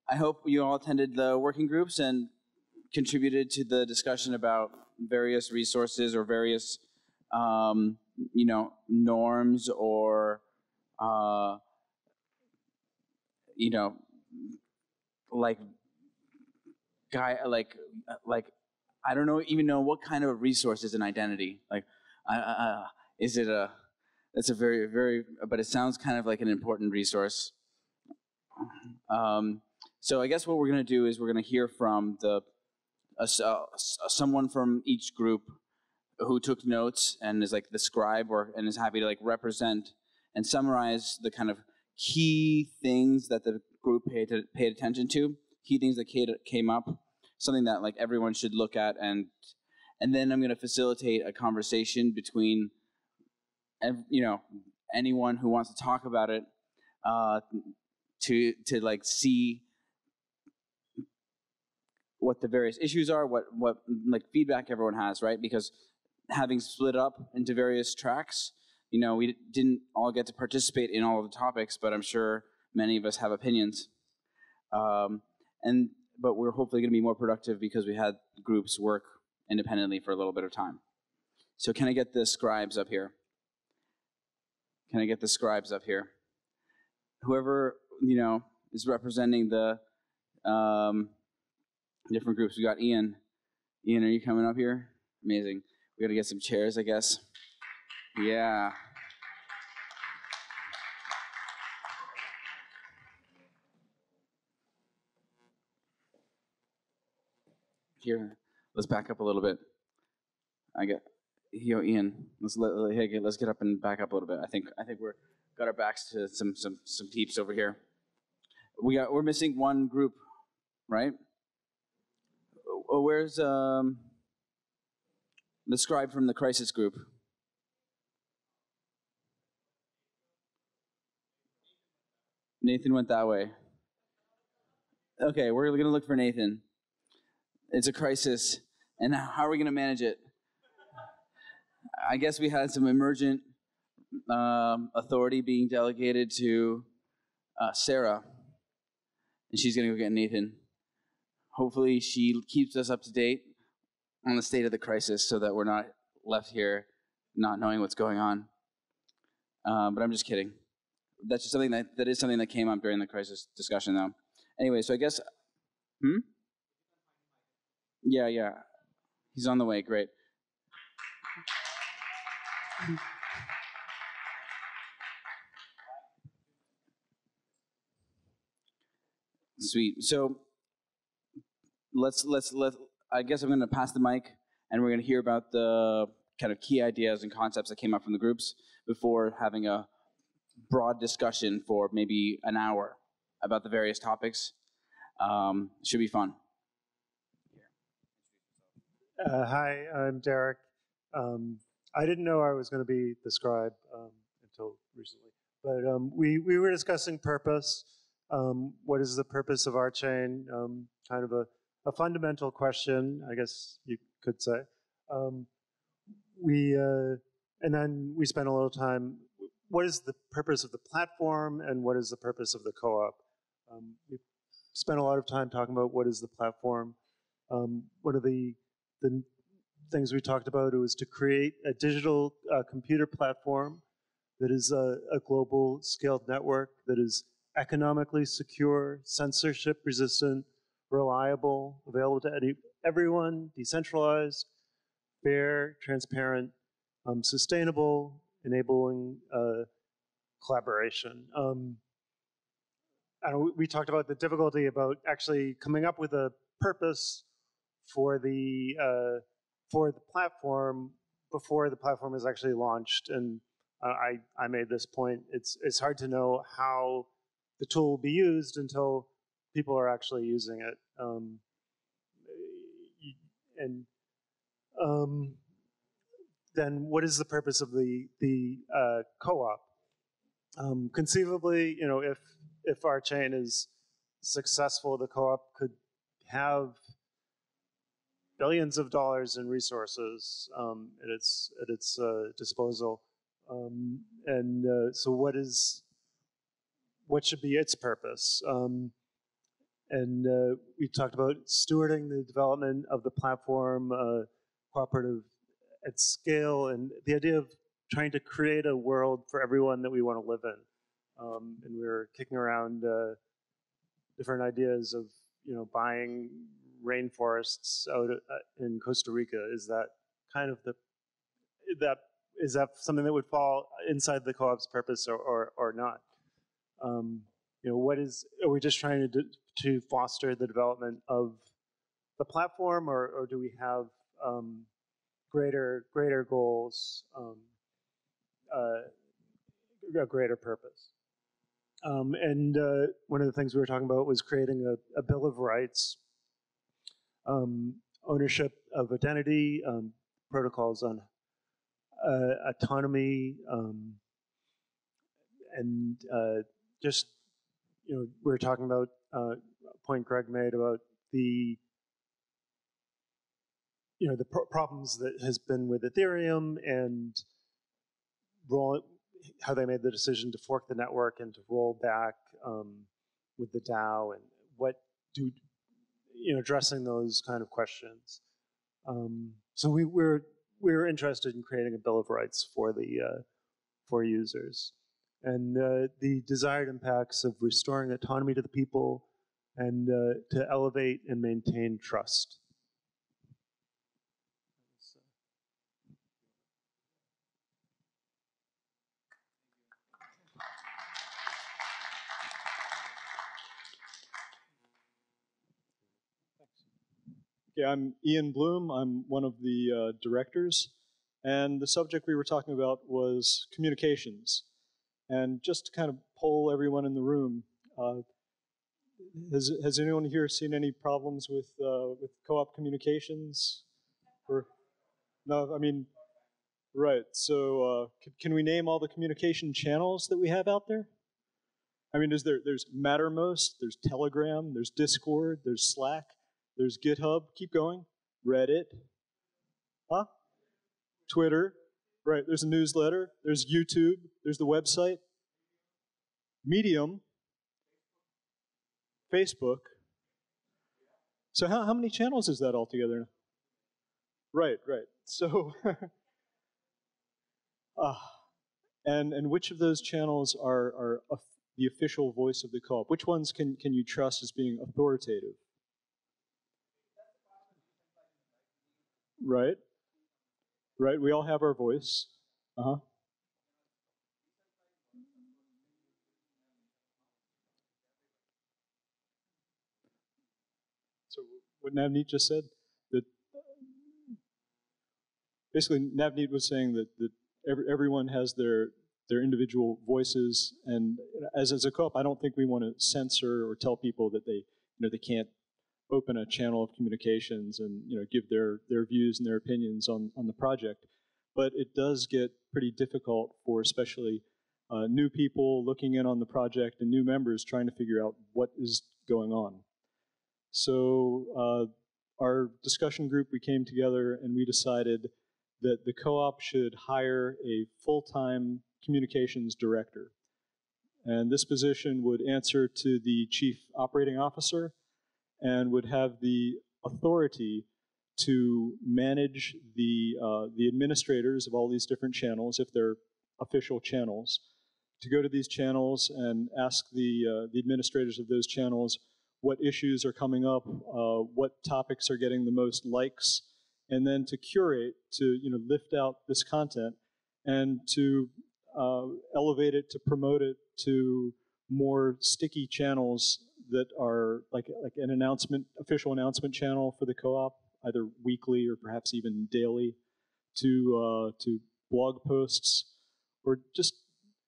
I hope you all attended the working groups and contributed to the discussion about various resources or various, norms or, like I don't even know what kind of resource is an identity. Like, is it a? That's a very, very, but it sounds kind of like an important resource. So I guess what we're going to do is we're going to hear from someone from each group who took notes and is like the scribe and is happy to like represent and summarize the kind of key things that the group paid attention to, key things that came up, something that like everyone should look at, and then I'm going to facilitate a conversation between anyone who wants to talk about it, to like see what the various issues are, what like feedback everyone has, right? Because having split up into various tracks, we didn't all get to participate in all of the topics, but I'm sure many of us have opinions. But we're hopefully going to be more productive because we had groups work independently for a little bit of time. So can I get the scribes up here? Whoever, is representing the different groups. We got Ian. Ian, are you coming up here? Amazing. We got to get some chairs, I guess. Yeah. Here, let's back up a little bit. Ian. Let's get up and back up a little bit. I think we're got our backs to some peeps over here. We're missing one group, right? Oh, where's the scribe from the crisis group? Nathan went that way. Okay, we're going to look for Nathan. It's a crisis, and how are we going to manage it? I guess we had some emergent authority being delegated to Sarah, and she's going to go get Nathan. Hopefully she keeps us up to date on the state of the crisis so that we're not left here not knowing what's going on. But I'm just kidding. That's just something that is something that came up during the crisis discussion, though. Anyway, so I guess... Yeah. He's on the way. Great. Sweet. So let's I guess I'm going to pass the mic, and we're going to hear about the kind of key ideas and concepts that came up from the groups before having a broad discussion for maybe an hour about the various topics. Should be fun. Hi, I'm Derek. I didn't know I was going to be the scribe until recently, but we were discussing purpose. What is the purpose of RChain? Kind of a fundamental question, I guess you could say. And then we spent a little time, what is the purpose of the platform and what is the purpose of the co-op? We spent a lot of time talking about what is the platform. One of the things we talked about was to create a digital computer platform that is a global scaled network that is economically secure, censorship resistant, reliable, available to everyone, decentralized, fair, transparent, sustainable, enabling collaboration. We talked about the difficulty about actually coming up with a purpose for the platform before the platform is actually launched, and I made this point. It's hard to know how the tool will be used until people are actually using it. Then what is the purpose of the co-op? Conceivably, if RChain is successful, the co-op could have billions of dollars in resources at its disposal, so what should be its purpose? And we talked about stewarding the development of the platform, cooperative at scale, and the idea of trying to create a world for everyone that we want to live in. And we were kicking around different ideas of, buying rainforests out in Costa Rica. Is that kind of is that something that would fall inside the co-op's purpose or not? Are we just trying to foster the development of the platform, or do we have greater goals, a greater purpose? And one of the things we were talking about was creating a Bill of Rights, ownership of identity, protocols on autonomy, and just, we were talking about a point Greg made about the problems that has been with Ethereum and how they made the decision to fork the network and to roll back with the DAO, and addressing those kind of questions. So we're interested in creating a Bill of Rights for users, and the desired impacts of restoring autonomy to the people and to elevate and maintain trust. Okay, I'm Ian Bloom. I'm one of the directors, and the subject we were talking about was communications. And just to kind of poll everyone in the room, has anyone here seen any problems with co-op communications? Or no, I mean, right. So can we name all the communication channels that we have out there? I mean, there's Mattermost, there's Telegram, there's Discord, there's Slack. There's GitHub, keep going. Reddit. Huh? Twitter. Right, there's a newsletter. There's YouTube. There's the website. Medium. Facebook. So how many channels is that altogether? Right. So, and which of those channels are the official voice of the co-op? Which ones can you trust as being authoritative? Right. We all have our voice. So what Navneet just said, that basically Navneet was saying that everyone has their individual voices, and as a co-op, I don't think we want to censor or tell people that they can't open a channel of communications and give their views and their opinions on the project. But it does get pretty difficult for especially new people looking in on the project and new members trying to figure out what is going on. So our discussion group, we came together and we decided that the co-op should hire a full-time communications director. And this position would answer to the chief operating officer and would have the authority to manage the administrators of all these different channels, if they're official channels, to go to these channels and ask the administrators of those channels what issues are coming up, what topics are getting the most likes, and then to curate, to lift out this content and to elevate it, to promote it to more sticky channels that are like an official announcement channel for the co-op, either weekly or perhaps even daily, to blog posts, or just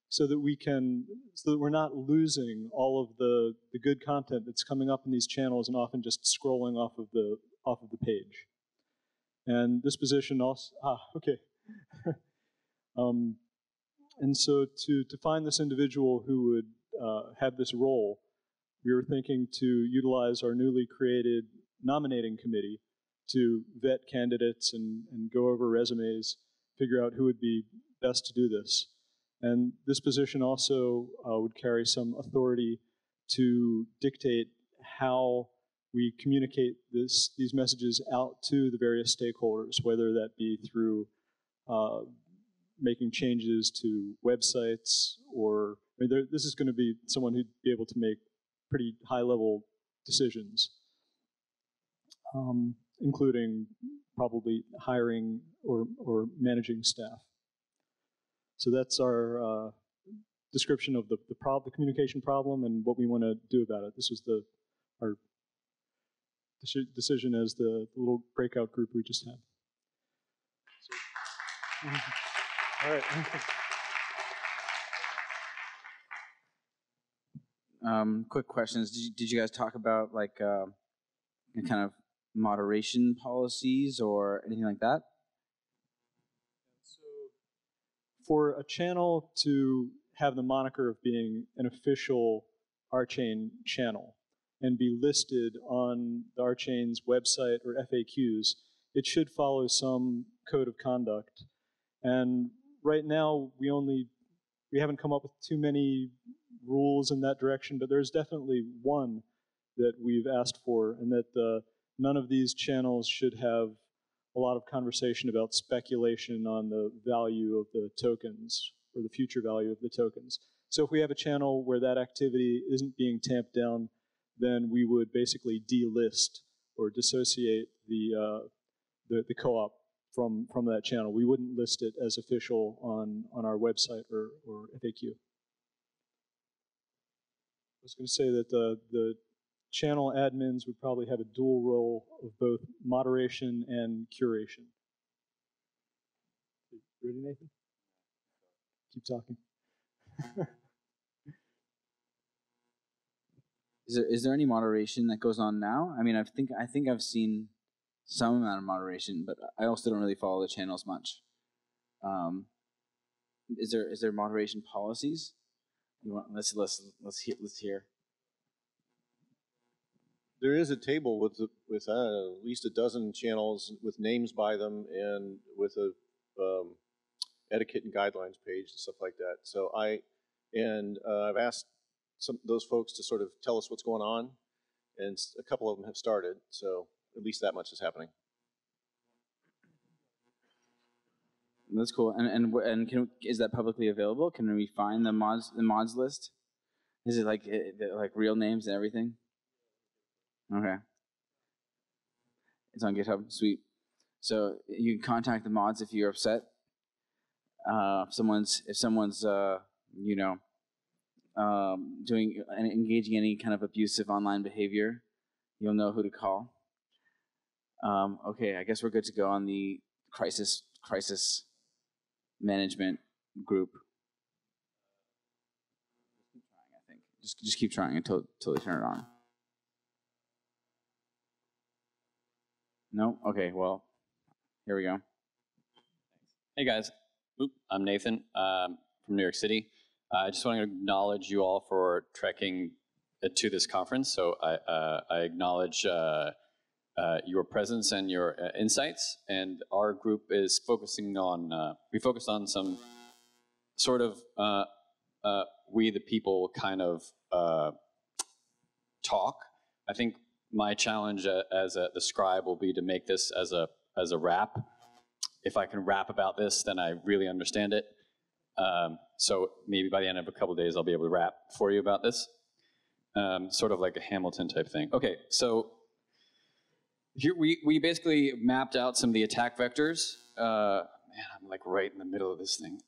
so that we're not losing all of the good content that's coming up in these channels and often just scrolling off of the page. And this position also okay. And so to find this individual who would have this role, we were thinking to utilize our newly created nominating committee to vet candidates and go over resumes, figure out who would be best to do this. And this position also would carry some authority to dictate how we communicate these messages out to the various stakeholders, whether that be through making changes to websites, or this is going to be someone who'd be able to make pretty high-level decisions, including probably hiring or managing staff. So that's our description of the communication problem and what we want to do about it. This was our decision as the little breakout group we just had. So, all right. Quick questions. Did you guys talk about like kind of moderation policies or anything like that? So for a channel to have the moniker of being an official RChain channel and be listed on the RChain's website or FAQs, it should follow some code of conduct. And right now, we haven't come up with too many rules in that direction, but there's definitely one that we've asked for, and that none of these channels should have a lot of conversation about speculation on the value of the tokens or the future value of the tokens. So if we have a channel where that activity isn't being tamped down, then we would basically delist or dissociate the co-op from that channel. We wouldn't list it as official on our website or FAQ. I was going to say that the channel admins would probably have a dual role of both moderation and curation. Ready, Nathan? Keep talking. Is there any moderation that goes on now? I mean, I think I've seen some amount of moderation, but I also don't really follow the channels much. Is there moderation policies? Let's hear. There is a table with at least a dozen channels with names by them and with a etiquette and guidelines page and stuff like that. So I've asked those folks to sort of tell us what's going on, and a couple of them have started. So at least that much is happening. That's cool. And is that publicly available? Can we find the mods list? Is it like real names and everything? Okay. It's on GitHub. Sweet. So you can contact the mods if you're upset. If someone's engaging any kind of abusive online behavior, you'll know who to call. Okay, I guess we're good to go on the crisis management group. I think just keep trying until they turn it on. No? Okay, well, here we go. Hey guys, I'm Nathan from New York City. I just want to acknowledge you all for trekking to this conference. So I acknowledge your presence and your insights. And our group is focusing on, we focused on some sort of we the people kind of talk. I think my challenge as the scribe will be to make this as a rap. If I can rap about this, then I really understand it. So maybe by the end of a couple of days, I'll be able to rap for you about this. Sort of like a Hamilton type thing. Okay, so here we basically mapped out some of the attack vectors. Man, I'm like right in the middle of this thing.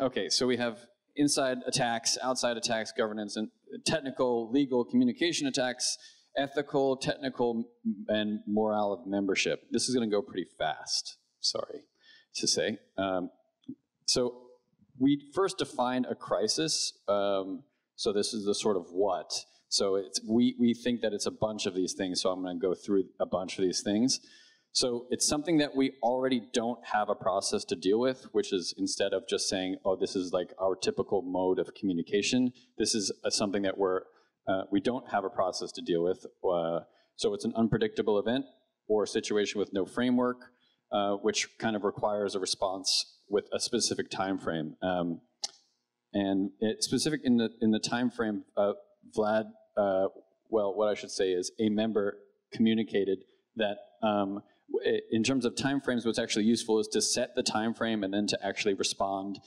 Okay, so we have inside attacks, outside attacks, governance, and technical, legal, communication attacks, ethical, technical, and morale of membership. This is going to go pretty fast, sorry to say. So we first defined a crisis. So this is the sort of what. So we think that it's a bunch of these things, so I'm going to go through a bunch of these things. So it's something that we already don't have a process to deal with, which is instead of just saying, oh, this is like our typical mode of communication, this is something that we don't have a process to deal with. So it's an unpredictable event or a situation with no framework, which kind of requires a response with a specific time frame. and specific in the time frame, Vlad, well, what I should say is a member communicated that in terms of time frames, what's actually useful is to set the time frame and then to actually respond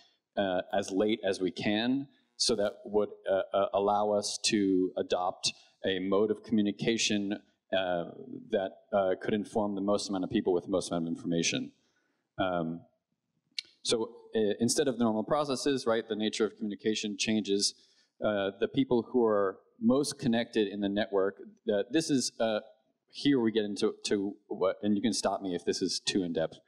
as late as we can, so that would allow us to adopt a mode of communication that could inform the most amount of people with the most amount of information. So instead of normal processes, right, the nature of communication changes. The people who are most connected in the network, this is, here we get into what, and you can stop me if this is too in-depth.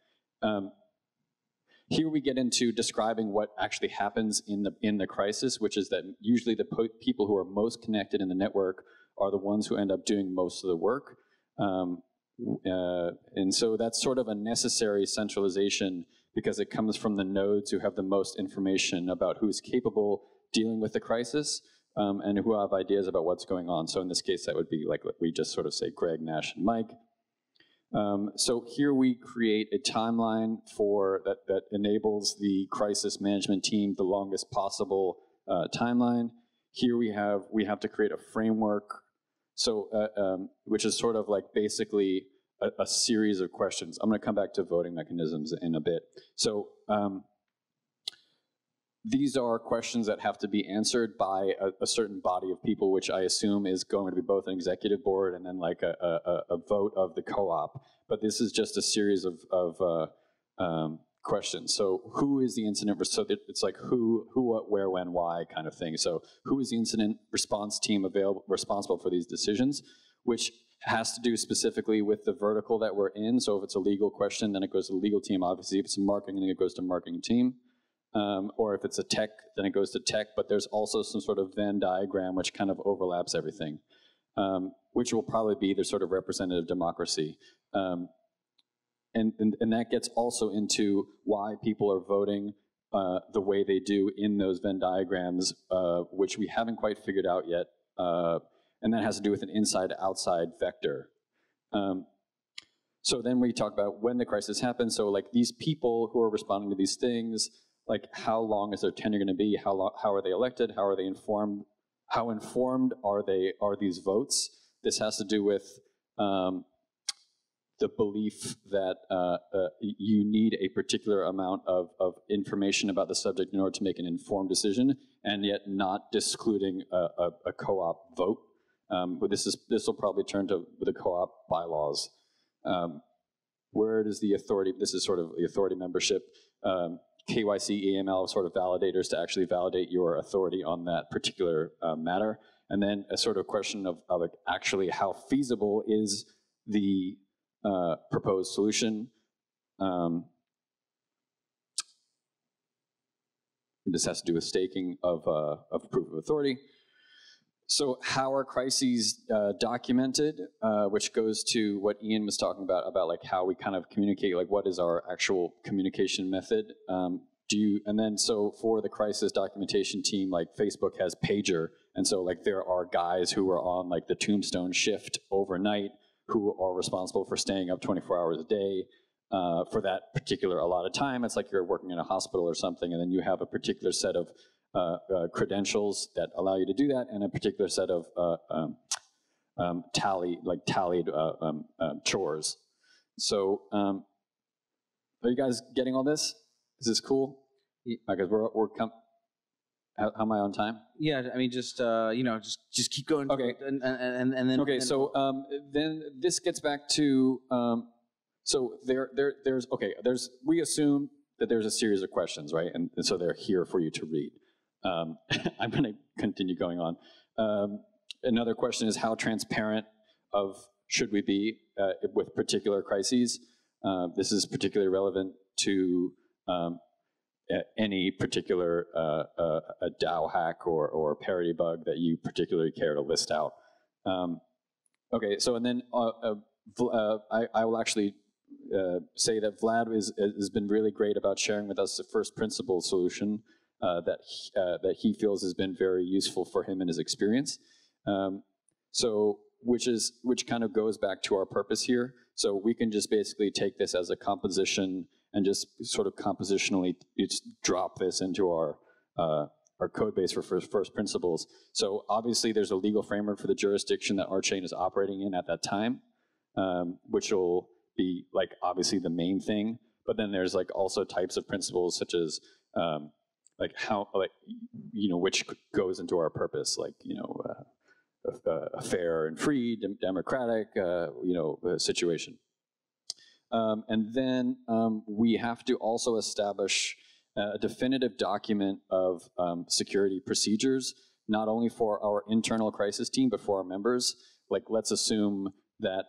Here we get into describing what actually happens in the crisis, which is that usually the people who are most connected in the network are the ones who end up doing most of the work. And so that's sort of a necessary centralization because it comes from the nodes who have the most information about who's capable dealing with the crisis and who have ideas about what's going on. So in this case, that would be like we just sort of say Greg, Nash, and Mike. So here we create a timeline for that enables the crisis management team the longest possible timeline. Here we have to create a framework, so which is sort of like basically a series of questions. I'm going to come back to voting mechanisms in a bit. So these are questions that have to be answered by a certain body of people, which I assume is going to be both an executive board and then like a vote of the co-op. But this is just a series of questions. So who is the incident? So it's like who, what, where, when, why kind of thing. So who is the incident response team responsible for these decisions, which has to do specifically with the vertical that we're in. So if it's a legal question, then it goes to the legal team. Obviously, if it's marketing, then it goes to marketing team. Or if it's a tech, then it goes to tech, but there's also some sort of Venn diagram which kind of overlaps everything, which will probably be the sort of representative democracy. And that gets also into why people are voting the way they do in those Venn diagrams, which we haven't quite figured out yet. And that has to do with an inside-outside vector. So then we talk about when the crisis happens. So like these people who are responding to these things, like how long is their tenure going to be? How are they elected? How are they informed? How informed are these votes? This has to do with the belief that you need a particular amount of information about the subject in order to make an informed decision, and yet not excluding a co-op vote. But this will probably turn to the co-op bylaws. Where does the authority? This is sort of the authority membership. KYC, EML sort of validators to actually validate your authority on that particular matter. And then a sort of question of actually how feasible is the proposed solution. This has to do with staking of proof of authority. So how are crises documented, which goes to what Ian was talking about like how we kind of communicate, like what is our actual communication method? And then so for the crisis documentation team, like Facebook has Pager, and so like there are guys who are on like the tombstone shift overnight who are responsible for staying up 24 hours a day for that particular allotted time. It's like you're working in a hospital or something, and then you have a particular set of credentials that allow you to do that, and a particular set of tallied chores. So, are you guys getting all this? Is this cool? Because how am I on time? Yeah, I mean, just just keep going. Okay, and then okay. So then this gets back to so we assume that there's a series of questions, right? And so they're here for you to read. I'm going to continue going on. Another question is how transparent should we be with particular crises? This is particularly relevant to any particular a DAO hack or parity bug that you particularly care to list out. Okay, so and then I will actually say that Vlad has been really great about sharing with us the first principle solution that he feels has been very useful for him in his experience. So which kind of goes back to our purpose here. So we can just basically take this as a composition and just sort of compositionally drop this into our code base for first principles. So obviously there's a legal framework for the jurisdiction that RChain is operating in at that time, which will be like obviously the main thing. But then there's like also types of principles such as like how, like, you know, which goes into our purpose, like, you know, a fair and free, democratic, you know, situation. And then we have to also establish a definitive document of security procedures, not only for our internal crisis team, but for our members. Like, let's assume that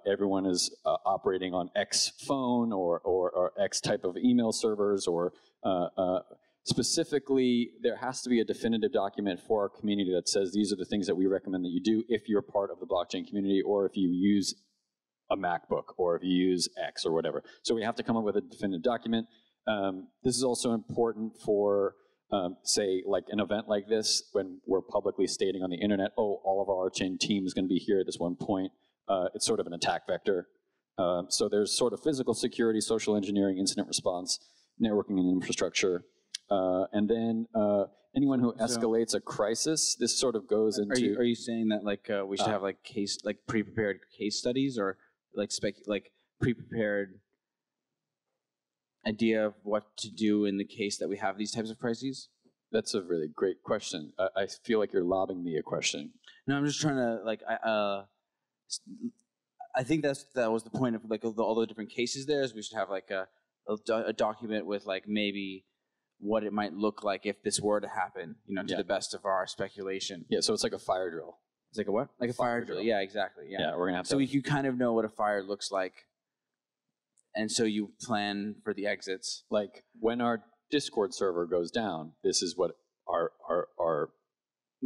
everyone is operating on X phone or X type of email servers, or specifically, there has to be a definitive document for our community that says these are the things that we recommend that you do if you're part of the blockchain community, or if you use a MacBook, or if you use X or whatever. So we have to come up with a definitive document. This is also important for, say, like an event like this, when we're publicly stating on the internet, oh, all of our RChain team is going to be here at this one point. It's sort of an attack vector. So there's sort of physical security, social engineering, incident response, networking and infrastructure. And then anyone who escalates a crisis, this sort of goes into... Are you saying that like we should have like pre-prepared case studies, or like pre-prepared idea of what to do in the case that we have these types of crises? That's a really great question. I feel like you're lobbing me a question. No, I'm just trying to like I think that was the point of like all the different cases. There is we should have like a document with like maybe what it might look like if this were to happen, you know, to the best of our speculation. Yeah, so it's like a fire drill. It's like a what? Like a fire drill. Yeah, exactly. Yeah, we're gonna have to. So you kind of know what a fire looks like, and so you plan for the exits. Like when our Discord server goes down, this is what our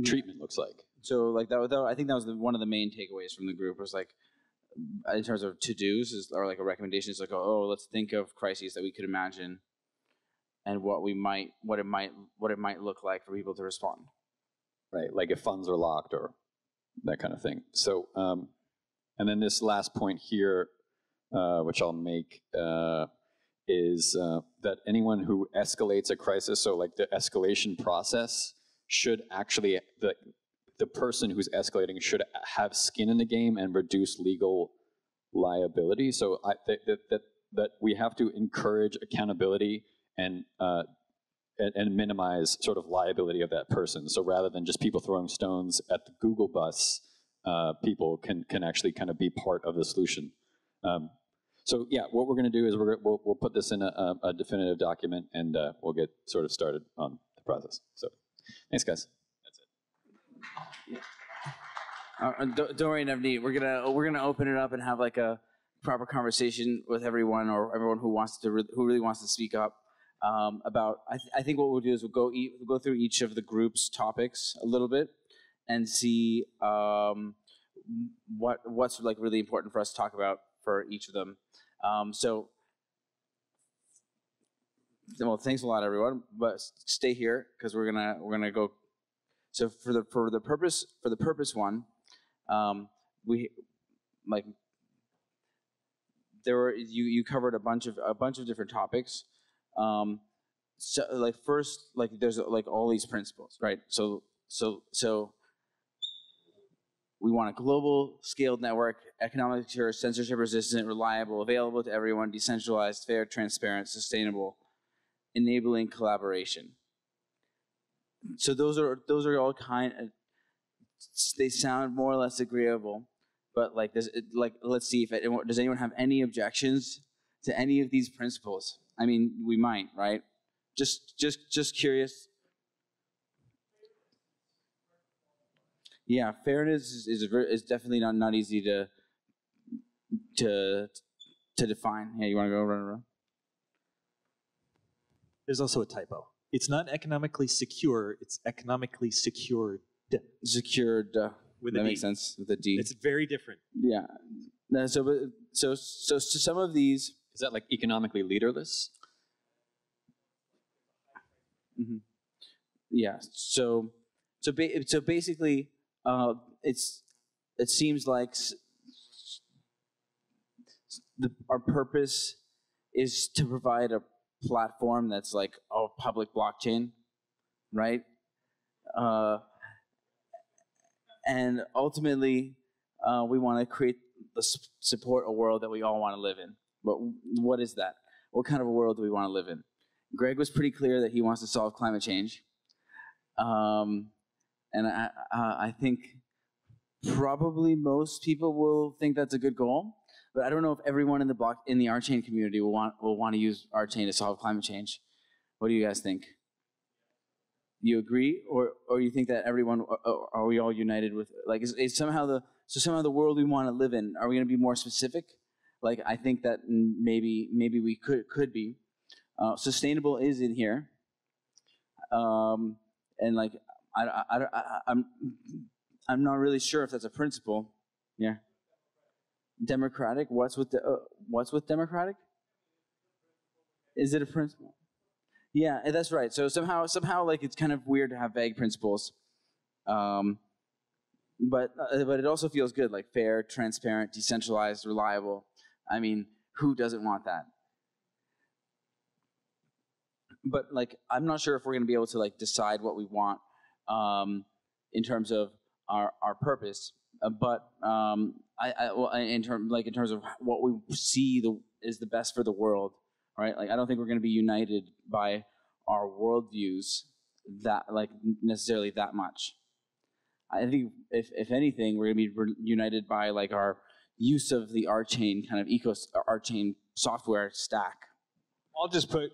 treatment looks like. So like that, I think that was one of the main takeaways from the group, was like, in terms of to-dos, or like a recommendation, is like, oh, let's think of crises that we could imagine, and what it might look like for people to respond. Right, like if funds are locked or that kind of thing. So, and then this last point here, which I'll make, is that anyone who escalates a crisis, so like the escalation process, should actually, the person who's escalating should have skin in the game and reduce legal liability. So that we have to encourage accountability and minimize sort of liability of that person. So rather than just people throwing stones at the Google bus, people can actually kind of be part of the solution. So yeah, what we're going to do is we'll put this in a definitive document, and we'll get sort of started on the process. So thanks, guys. Don't worry, Navneet. We're gonna open it up and have like a proper conversation with everyone, or everyone who really wants to speak up about. I think what we'll do is we'll go through each of the group's topics a little bit and see what's like really important for us to talk about for each of them. Well, thanks a lot, everyone. But stay here because we're gonna go. So for the purpose one. We like there were you covered a bunch of different topics. So like first, like there's like all these principles, right? So we want a global scaled network, economically secure, censorship resistant, reliable, available to everyone, decentralized, fair, transparent, sustainable, enabling collaboration. So those are all kind of, they sound more or less agreeable, but like this, let's see if does anyone have any objections to any of these principles? I mean, we might, right? Just curious. Yeah, fairness is definitely not easy to define. Yeah, you want to go run? There's also a typo. It's not economically secure. It's economically secured. Secured. With that a D. makes sense with a D. It's very different. Yeah. No, so some of these. Is that like economically leaderless? Mm-hmm. Yeah. So basically, it seems like our purpose is to provide a platform that's like a public blockchain, right? And ultimately, we want to support a world that we all want to live in. But what is that? What kind of a world do we want to live in? Greg was pretty clear that he wants to solve climate change. And I think probably most people will think that's a good goal. But I don't know if everyone in the RChain community will want to use RChain to solve climate change. What do you guys think? You agree, or you think that everyone, are we all united with, like, is somehow the world we want to live in, are we going to be more specific? Like, I think that maybe we could be. Sustainable is in here, and like I'm not really sure if that's a principle. Yeah. Democratic. What's with democratic? Is it a principle? Yeah, that's right. So somehow, like, it's kind of weird to have vague principles, but it also feels good, like fair, transparent, decentralized, reliable. I mean, who doesn't want that? But like, I'm not sure if we're going to be able to like decide what we want in terms of our purpose. But in terms of what we see is the best for the world. Right? Like, I don't think we're going to be united by our worldviews necessarily that much. I think if anything, we're going to be united by like our use of the RChain kind of RChain software stack. I'll just put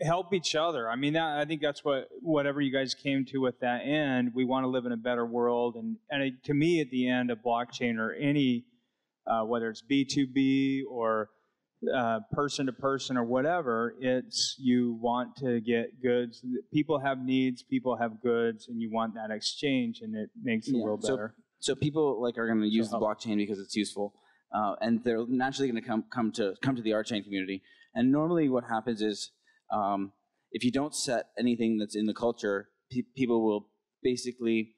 help each other. I mean, I think that's whatever you guys came to with that end. We want to live in a better world, and to me, at the end, a blockchain or any whether it's B2B or person to person or whatever, it's you want to get goods. People have needs, people have goods, and you want that exchange, and it makes the world better. So people like are going to use the blockchain because it's useful, and they're naturally going to come to the RChain community. And normally, what happens is, if you don't set anything that's in the culture, people will basically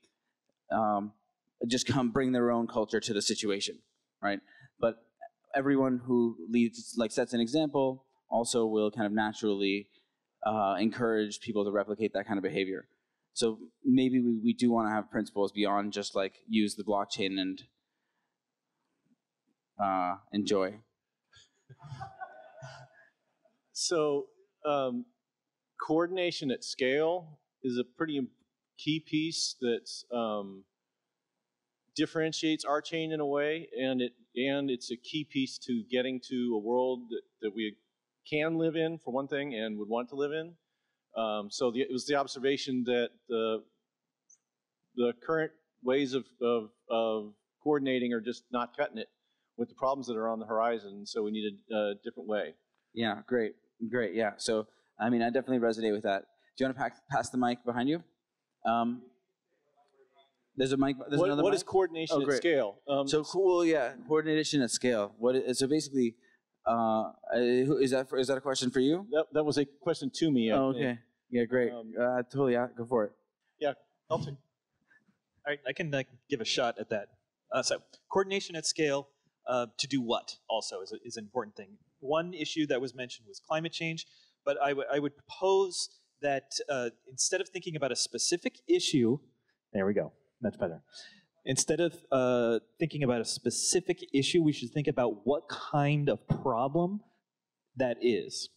just bring their own culture to the situation, right? But everyone who sets an example also will kind of naturally encourage people to replicate that kind of behavior. So maybe we do want to have principles beyond just like use the blockchain and enjoy. So coordination at scale is a pretty key piece that differentiates RChain in a way, and it's a key piece to getting to a world that we can live in, for one thing, and would want to live in. It was the observation that the current ways of coordinating are just not cutting it with the problems that are on the horizon, so we need a different way. Yeah, great, yeah. So, I mean, I definitely resonate with that. Do you want to pass the mic behind you? There's a mic. Another what mic? Is coordination at scale? So cool, yeah. Coordination at scale. So basically, is that a question for you? That was a question to me. Oh, okay. Yeah, great. Totally. Yeah, go for it. Yeah, I'll take. All right, I can give a shot at that. So coordination at scale to do what also is an important thing. One issue that was mentioned was climate change, but I would propose that instead of thinking about a specific issue, there we go. That's better. Instead of thinking about a specific issue, we should think about what kind of problem that is.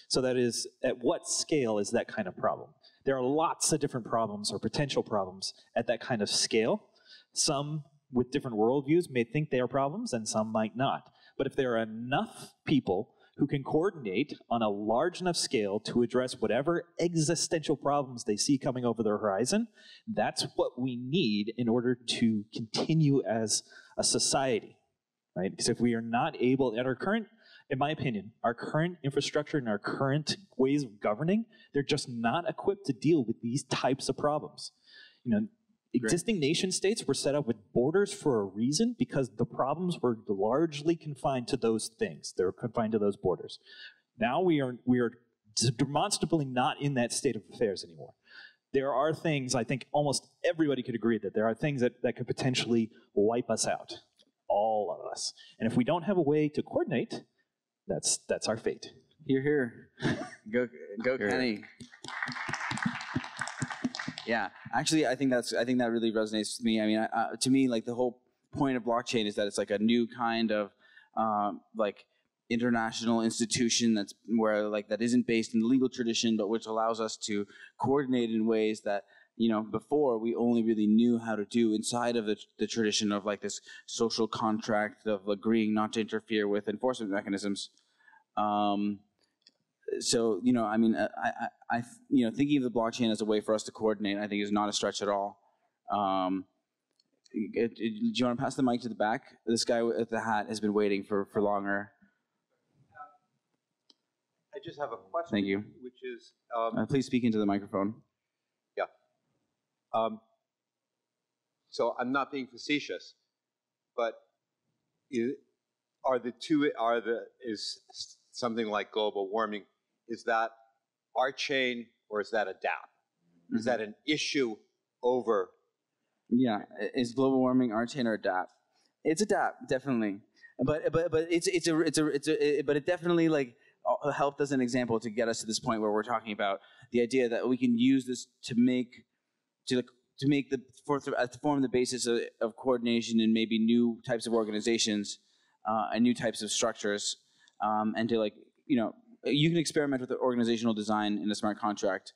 So that is, at what scale is that kind of problem? There are lots of different problems or potential problems at that kind of scale. Some with different worldviews may think they are problems, and some might not. But if there are enough people who can coordinate on a large enough scale to address whatever existential problems they see coming over their horizon, that's what we need in order to continue as a society, right? Because if we are not able, at our current, in my opinion, our current infrastructure and our current ways of governing, they're just not equipped to deal with these types of problems. You know, existing nation states were set up with borders for a reason because the problems were largely confined to those things. They were confined to those borders. Now we are demonstrably not in that state of affairs anymore. There are things, I think almost everybody could agree that there are things that could potentially wipe us out, all of us. And if we don't have a way to coordinate, that's our fate. Hear, hear. Go Kenny. Yeah, actually, I think that really resonates with me. I mean, to me, like the whole point of blockchain is that it's like a new kind of like international institution that isn't based in the legal tradition, but which allows us to coordinate in ways that before we only really knew how to do inside of the tradition of like this social contract of agreeing not to interfere with enforcement mechanisms. So I mean, I thinking of the blockchain as a way for us to coordinate, I think is not a stretch at all. Do you want to pass the mic to the back? This guy with the hat has been waiting for longer. I just have a question. Thank you. Which is, please speak into the microphone. yeah. So I'm not being facetious, but is something like global warming, is that RChain or is that a DApp? Mm-hmm. Is that an issue over? Yeah, is global warming RChain or a DApp? It's a DApp, definitely. But it definitely like helped as an example to get us to this point where we're talking about the idea that we can use this to form the basis of coordination in maybe new types of organizations and new types of structures, and to you can experiment with the organizational design in a smart contract,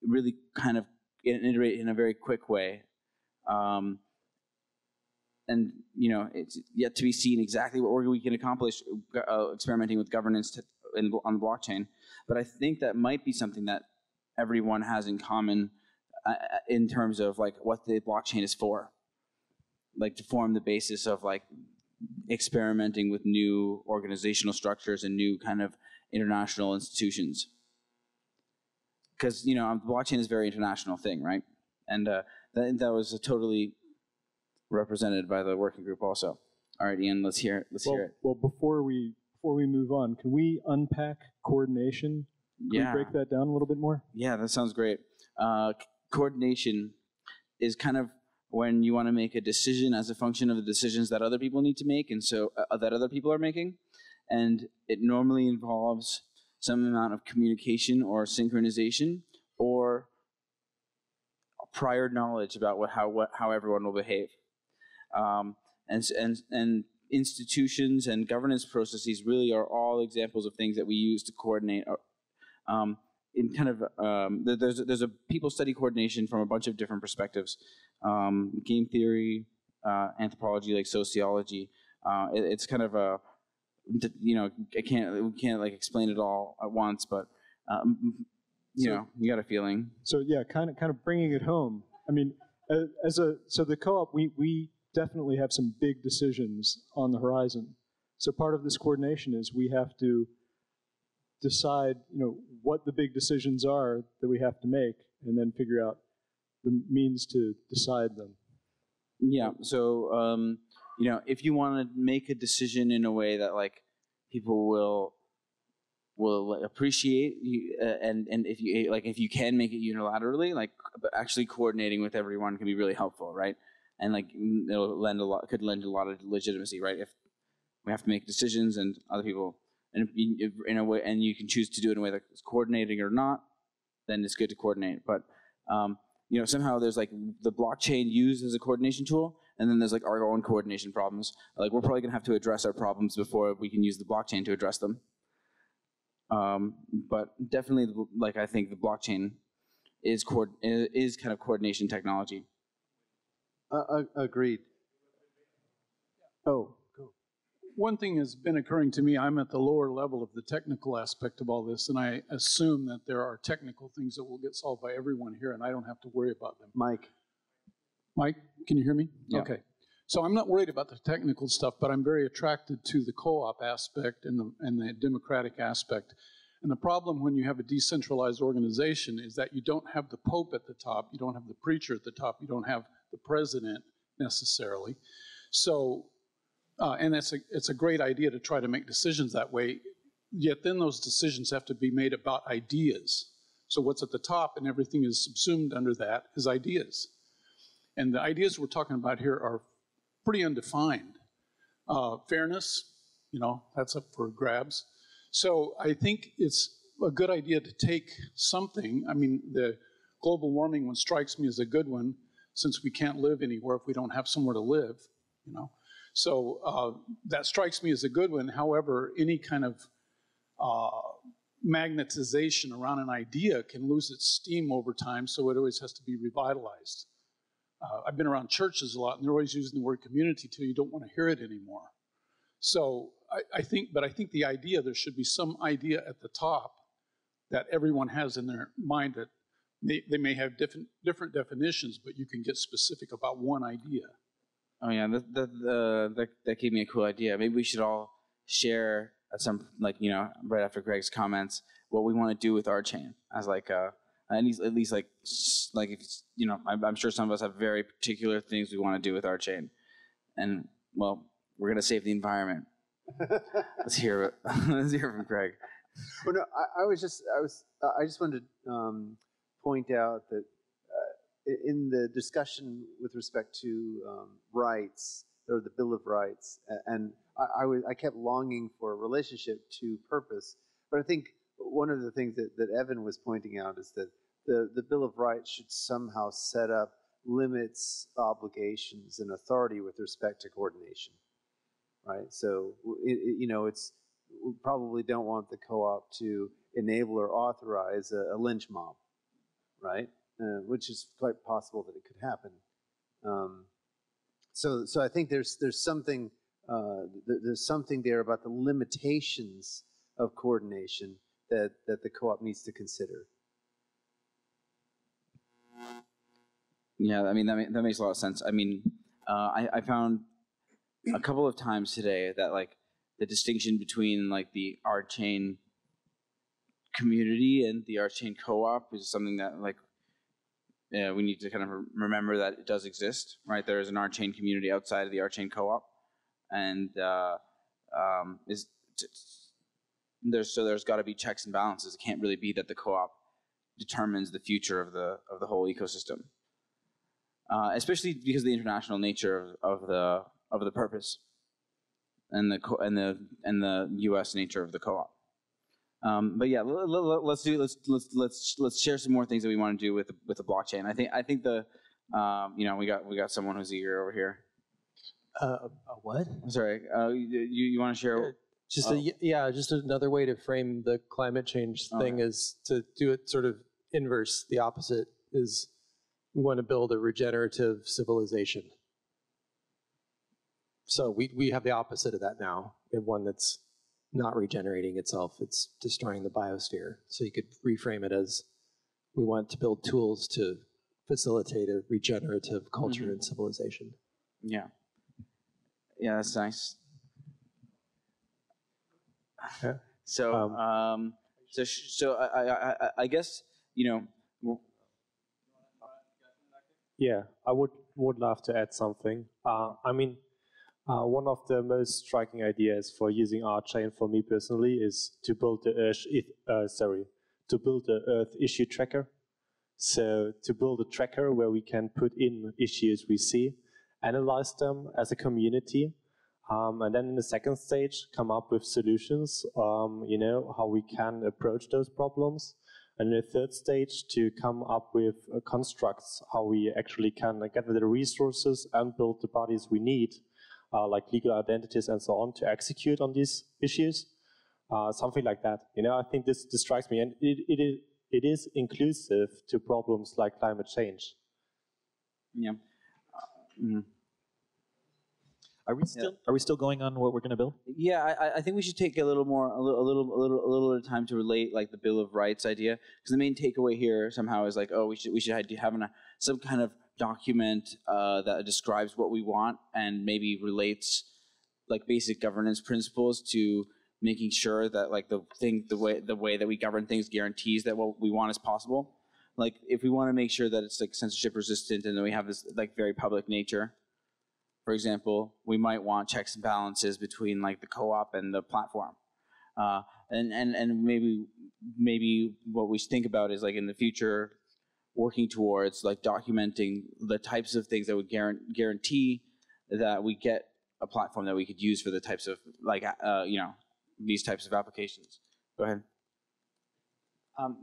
really kind of iterate in a very quick way. And it's yet to be seen exactly what we can accomplish experimenting with governance on the blockchain. But I think that might be something that everyone has in common in terms of like what the blockchain is for, like to form the basis of like experimenting with new organizational structures and new kind of international institutions. Because the blockchain is a very international thing, right? And that was totally represented by the working group also. All right, Ian, let's hear it. Well, before we move on, can we unpack coordination? Can we break that down a little bit more? Yeah, that sounds great. Coordination is kind of when you want to make a decision as a function of the decisions that other people need to make, and so that other people are making, and it normally involves some amount of communication or synchronization or prior knowledge about how everyone will behave. And institutions and governance processes really are all examples of things that we use to coordinate. In kind of there's a people study coordination from a bunch of different perspectives, game theory, anthropology, like sociology. It's kind of we can't like explain it all at once, but you got a feeling. So yeah, kind of bringing it home. I mean, so the co-op, we definitely have some big decisions on the horizon. So part of this coordination is we have to decide, what the big decisions are that we have to make, and then figure out the means to decide them. Yeah. So if you want to make a decision in a way that like people will appreciate, and if you can make it unilaterally, like actually coordinating with everyone can be really helpful, right? And like could lend a lot of legitimacy, right? If we have to make decisions and other people, and in a way, and you can choose to do it in a way that's coordinating or not, then it's good to coordinate. But somehow there's like the blockchain used as a coordination tool, and then there's like our own coordination problems. Like we're probably gonna have to address our problems before we can use the blockchain to address them. But definitely, like I think the blockchain is kind of coordination technology. Agreed. Oh. One thing has been occurring to me, I'm at the lower level of the technical aspect of all this, and I assume that there are technical things that will get solved by everyone here, and I don't have to worry about them. Mike, can you hear me? Yeah. Okay. So I'm not worried about the technical stuff, but I'm very attracted to the co-op aspect and the democratic aspect. And the problem when you have a decentralized organization is that you don't have the Pope at the top, you don't have the preacher at the top, you don't have the president necessarily. So and it's a great idea to try to make decisions that way, yet then those decisions have to be made about ideas. So what's at the top and everything is subsumed under that is ideas. And the ideas we're talking about here are pretty undefined. Fairness, that's up for grabs. So I think it's a good idea to take something, global warming one strikes me as a good one, since we can't live anywhere if we don't have somewhere to live, you know. So that strikes me as a good one. However, any kind of magnetization around an idea can lose its steam over time, so it always has to be revitalized. I've been around churches a lot, and they're always using the word community till you don't want to hear it anymore. So I think the idea, there should be some idea at the top that everyone has in their mind that they may have different definitions, but you can get specific about one idea. Oh yeah, that gave me a cool idea. Maybe we should all share at some, like, you know, right after Greg's comments, what we want to do with RChain as like at least like if it's, you know, I'm sure some of us have very particular things we want to do with RChain, and well, we're gonna save the environment. Let's hear it. Let's hear from Greg. Well, no, I just wanted to point out that in the discussion with respect to rights, or the Bill of Rights, and I kept longing for a relationship to purpose, but I think one of the things that Evan was pointing out is that the Bill of Rights should somehow set up limits, obligations, and authority with respect to coordination, right? So, you know, we probably don't want the co-op to enable or authorize a lynch mob, right? Which is quite possible that it could happen. So I think there's something there about the limitations of coordination that the co-op needs to consider. Yeah, I mean that makes a lot of sense. I mean, I found a couple of times today that like the distinction between like the RChain community and the RChain co-op is something that like we need to kind of remember that it does exist, right? There is an RChain community outside of the RChain co-op, and there's got to be checks and balances. It can't really be that the co-op determines the future of the whole ecosystem, especially because of the international nature of the purpose and the U.S. nature of the co-op. But yeah, let's share some more things that we want to do with the blockchain. I think the you know, we got someone who's eager over here. What? Sorry, you want to share? Just another way to frame the climate change thing is to do it sort of inverse. The opposite is we want to build a regenerative civilization. So we have the opposite of that now. We have one that's not regenerating itself, it's destroying the biosphere. So you could reframe it as we want to build tools to facilitate a regenerative culture and civilization. Yeah. Yeah, that's nice. Yeah. So, I guess, you know. Yeah, I would love to add something. I mean, one of the most striking ideas for using RChain for me personally is to build the Earth issue tracker. So to build a tracker where we can put in issues we see, analyze them as a community, and then in the second stage come up with solutions, you know, how we can approach those problems. And in the third stage to come up with constructs, how we actually can gather the resources and build the bodies we need, like legal identities and so on, to execute on these issues, something like that. You know, I think this strikes me, and it is inclusive to problems like climate change. Yeah. Are we still going on what we're going to build? Yeah, I think we should take a little bit of time to relate like the Bill of Rights idea, because the main takeaway here somehow is like, oh, we should have some kind of document that describes what we want and maybe relates like basic governance principles to making sure that like the way that we govern things guarantees that what we want is possible. Like if we want to make sure that it's like censorship resistant and that we have this like very public nature, for example, we might want checks and balances between like the co-op and the platform, and maybe what we should think about is like in the future working towards like documenting the types of things that would guarantee that we get a platform that we could use for the types of like you know, these types of applications. Go ahead.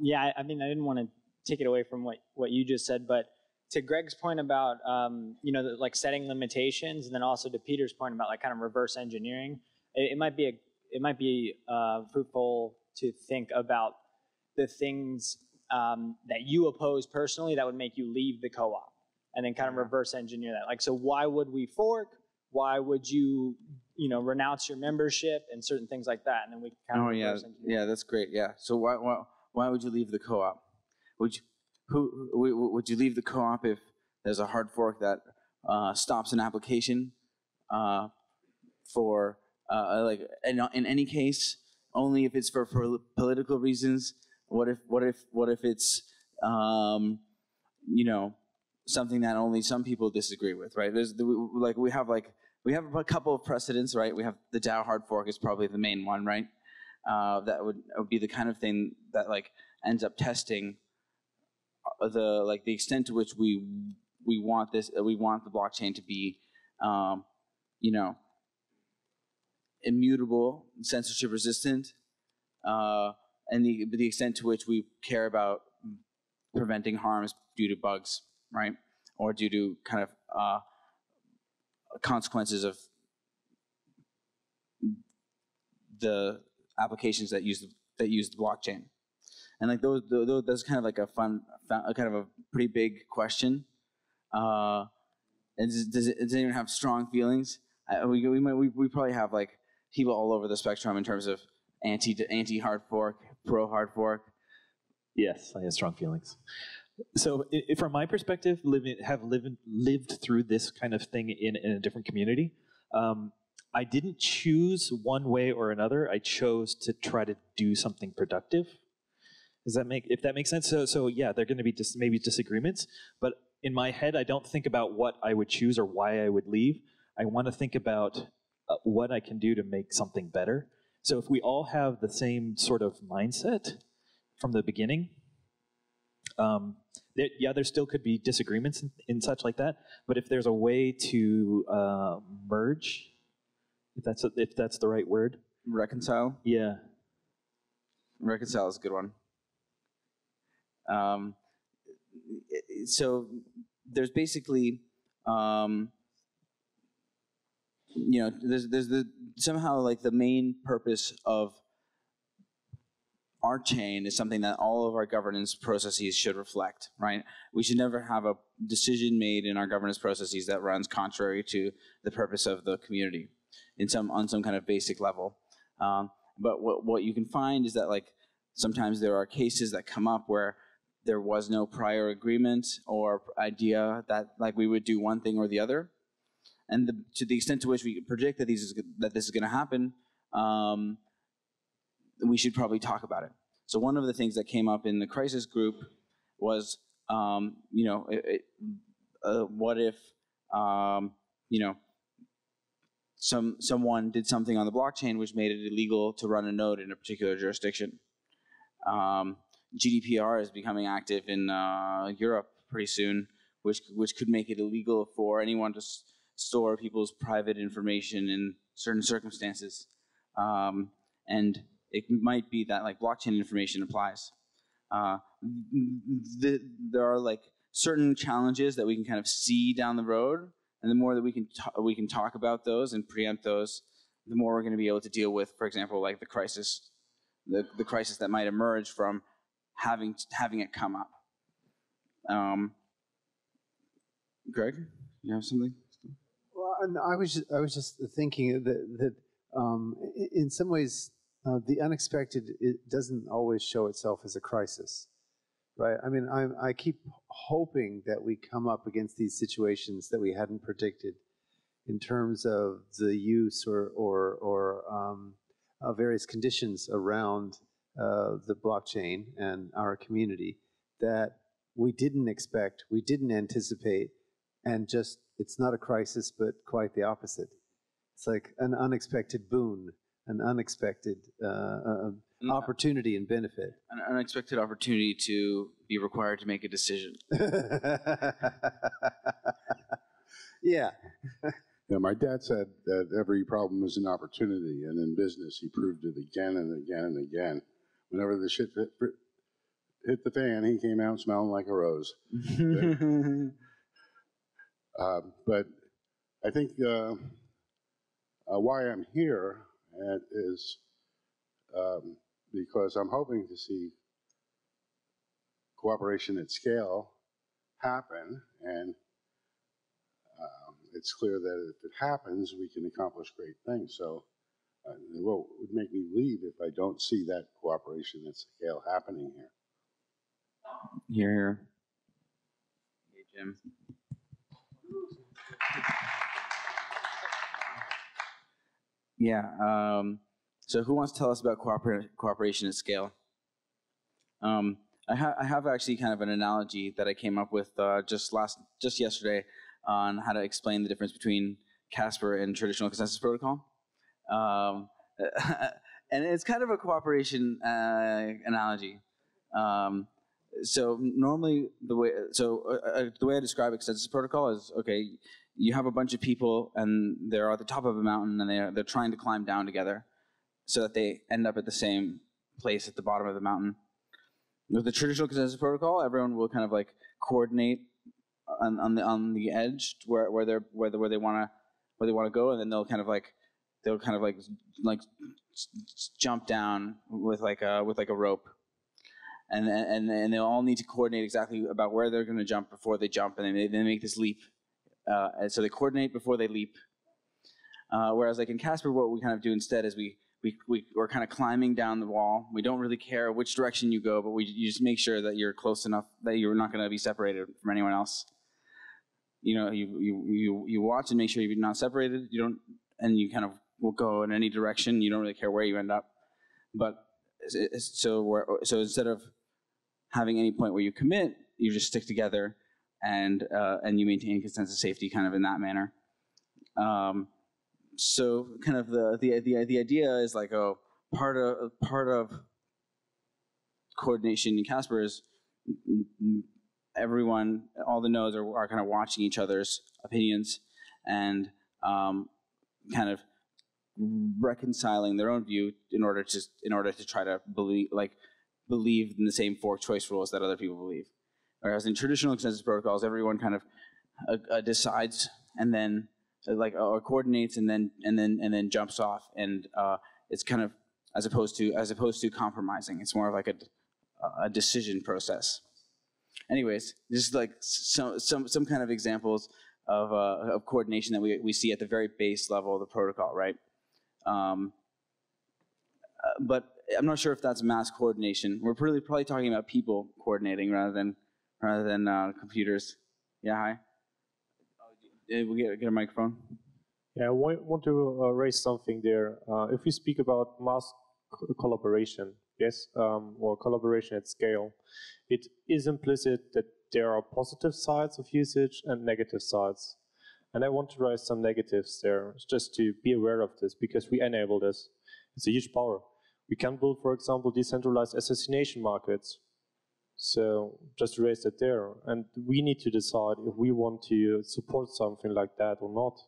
Yeah, I mean, I didn't want to take it away from what you just said, but to Greg's point about, like setting limitations, and then also to Peter's point about like kind of reverse engineering, it might be fruitful to think about the things that you oppose personally that would make you leave the co-op, and then kind of reverse engineer that. Like, so why would we fork? Why would you, renounce your membership and certain things like that? And then we kind of reverse engineer. Yeah, that's great. Yeah. So why would you leave the co-op? Would you leave the co-op if there's a hard fork that stops an application for in any case, only if it's for political reasons? What if it's something that only some people disagree with, right? We have a couple of precedents, right? We have the DAO hard fork is probably the main one, right? That would be the kind of thing that ends up testing the extent to which we want the blockchain to be immutable, censorship resistant, and the extent to which we care about preventing harms due to bugs, right, or due to kind of consequences of the applications that use the blockchain. And that's kind of like kind of a pretty big question. And does it even have strong feelings? We probably have people all over the spectrum in terms of anti hard fork, pro hard fork. Yes, I have strong feelings. So, from my perspective, lived through this kind of thing in a different community. I didn't choose one way or another. I chose to try to do something productive. If that makes sense? So yeah, there are going to be maybe disagreements, but in my head, I don't think about what I would choose or why I would leave. I want to think about what I can do to make something better. So if we all have the same sort of mindset from the beginning, there still could be disagreements and such like that. But if there's a way to merge, if that's the right word, reconcile. Yeah, reconcile is a good one. So there's basically, there's somehow the main purpose of RChain is something that all of our governance processes should reflect, right? We should never have a decision made in our governance processes that runs contrary to the purpose of the community on some kind of basic level. But what you can find is that sometimes there are cases that come up where there was no prior agreement or idea that we would do one thing or the other, and to the extent to which we predict that this is going to happen, we should probably talk about it. So one of the things that came up in the crisis group was, what if someone did something on the blockchain which made it illegal to run a node in a particular jurisdiction. GDPR is becoming active in Europe pretty soon, which could make it illegal for anyone to store people's private information in certain circumstances. And it might be that blockchain information applies. There are certain challenges that we can kind of see down the road, and the more that we can talk about those and preempt those, the more we're going to be able to deal with, for example, the crisis that might emerge from having it come up. Greg, you have something? Well, I was just thinking that in some ways the unexpected doesn't always show itself as a crisis, right? I mean, I keep hoping that we come up against these situations that we hadn't predicted in terms of the use or various conditions around the blockchain and our community that we didn't expect, we didn't anticipate, and just it's not a crisis, but quite the opposite. It's like an unexpected boon, an unexpected opportunity and benefit. An unexpected opportunity to be required to make a decision. Yeah. Yeah, my dad said that every problem is an opportunity, and in business he proved it again and again and again. Whenever the shit hit the fan, he came out smelling like a rose. But I think why I'm here is because I'm hoping to see cooperation at scale happen, and it's clear that if it happens, we can accomplish great things. So what would make me leave if I don't see that cooperation at scale happening here? Here, here. Hey, Jim. Yeah. So who wants to tell us about cooperation at scale? I have actually kind of an analogy that I came up with just yesterday on how to explain the difference between Casper and traditional consensus protocol. And it's kind of a cooperation analogy. So normally the way I describe a consensus protocol is, okay, you have a bunch of people and they're at the top of a mountain and they're trying to climb down together so that they end up at the same place at the bottom of the mountain. With the traditional consensus protocol, everyone will kind of like coordinate on the edge where they want to go, and then they'll kind of like jump down with like a rope, and they'll all need to coordinate exactly about where they're going to jump before they jump, and then they make this leap. And so they coordinate before they leap. Whereas like in Casper, what we kind of do instead is we're kind of climbing down the wall. We don't really care which direction you go, but you just make sure that you're close enough that you're not going to be separated from anyone else. You know, you watch and make sure you're not separated. You don't, and you kind of will go in any direction. You don't really care where you end up. But so instead of having any point where you commit, you just stick together and you maintain consensus safety kind of in that manner. So kind of the idea is like, oh, part of coordination in Casper is everyone, all the nodes are kind of watching each other's opinions and kind of reconciling their own view in order to try to believe in the same fork choice rules that other people believe. Whereas in traditional consensus protocols, everyone kind of decides and then or coordinates and then jumps off, and it's kind of as opposed to compromising. It's more of like a decision process. Anyways, just like some kind of examples of coordination that we see at the very base level of the protocol, right? But I'm not sure if that's mass coordination. We're probably talking about people coordinating rather than computers. Yeah, hi. We get a microphone. Yeah, I want to raise something there. If we speak about mass collaboration, yes, or collaboration at scale, it is implicit that there are positive sides of usage and negative sides. And I want to raise some negatives there, just to be aware of this, because we enable this. It's a huge power. We can build, for example, decentralized assassination markets. So just to raise that there. And we need to decide if we want to support something like that or not.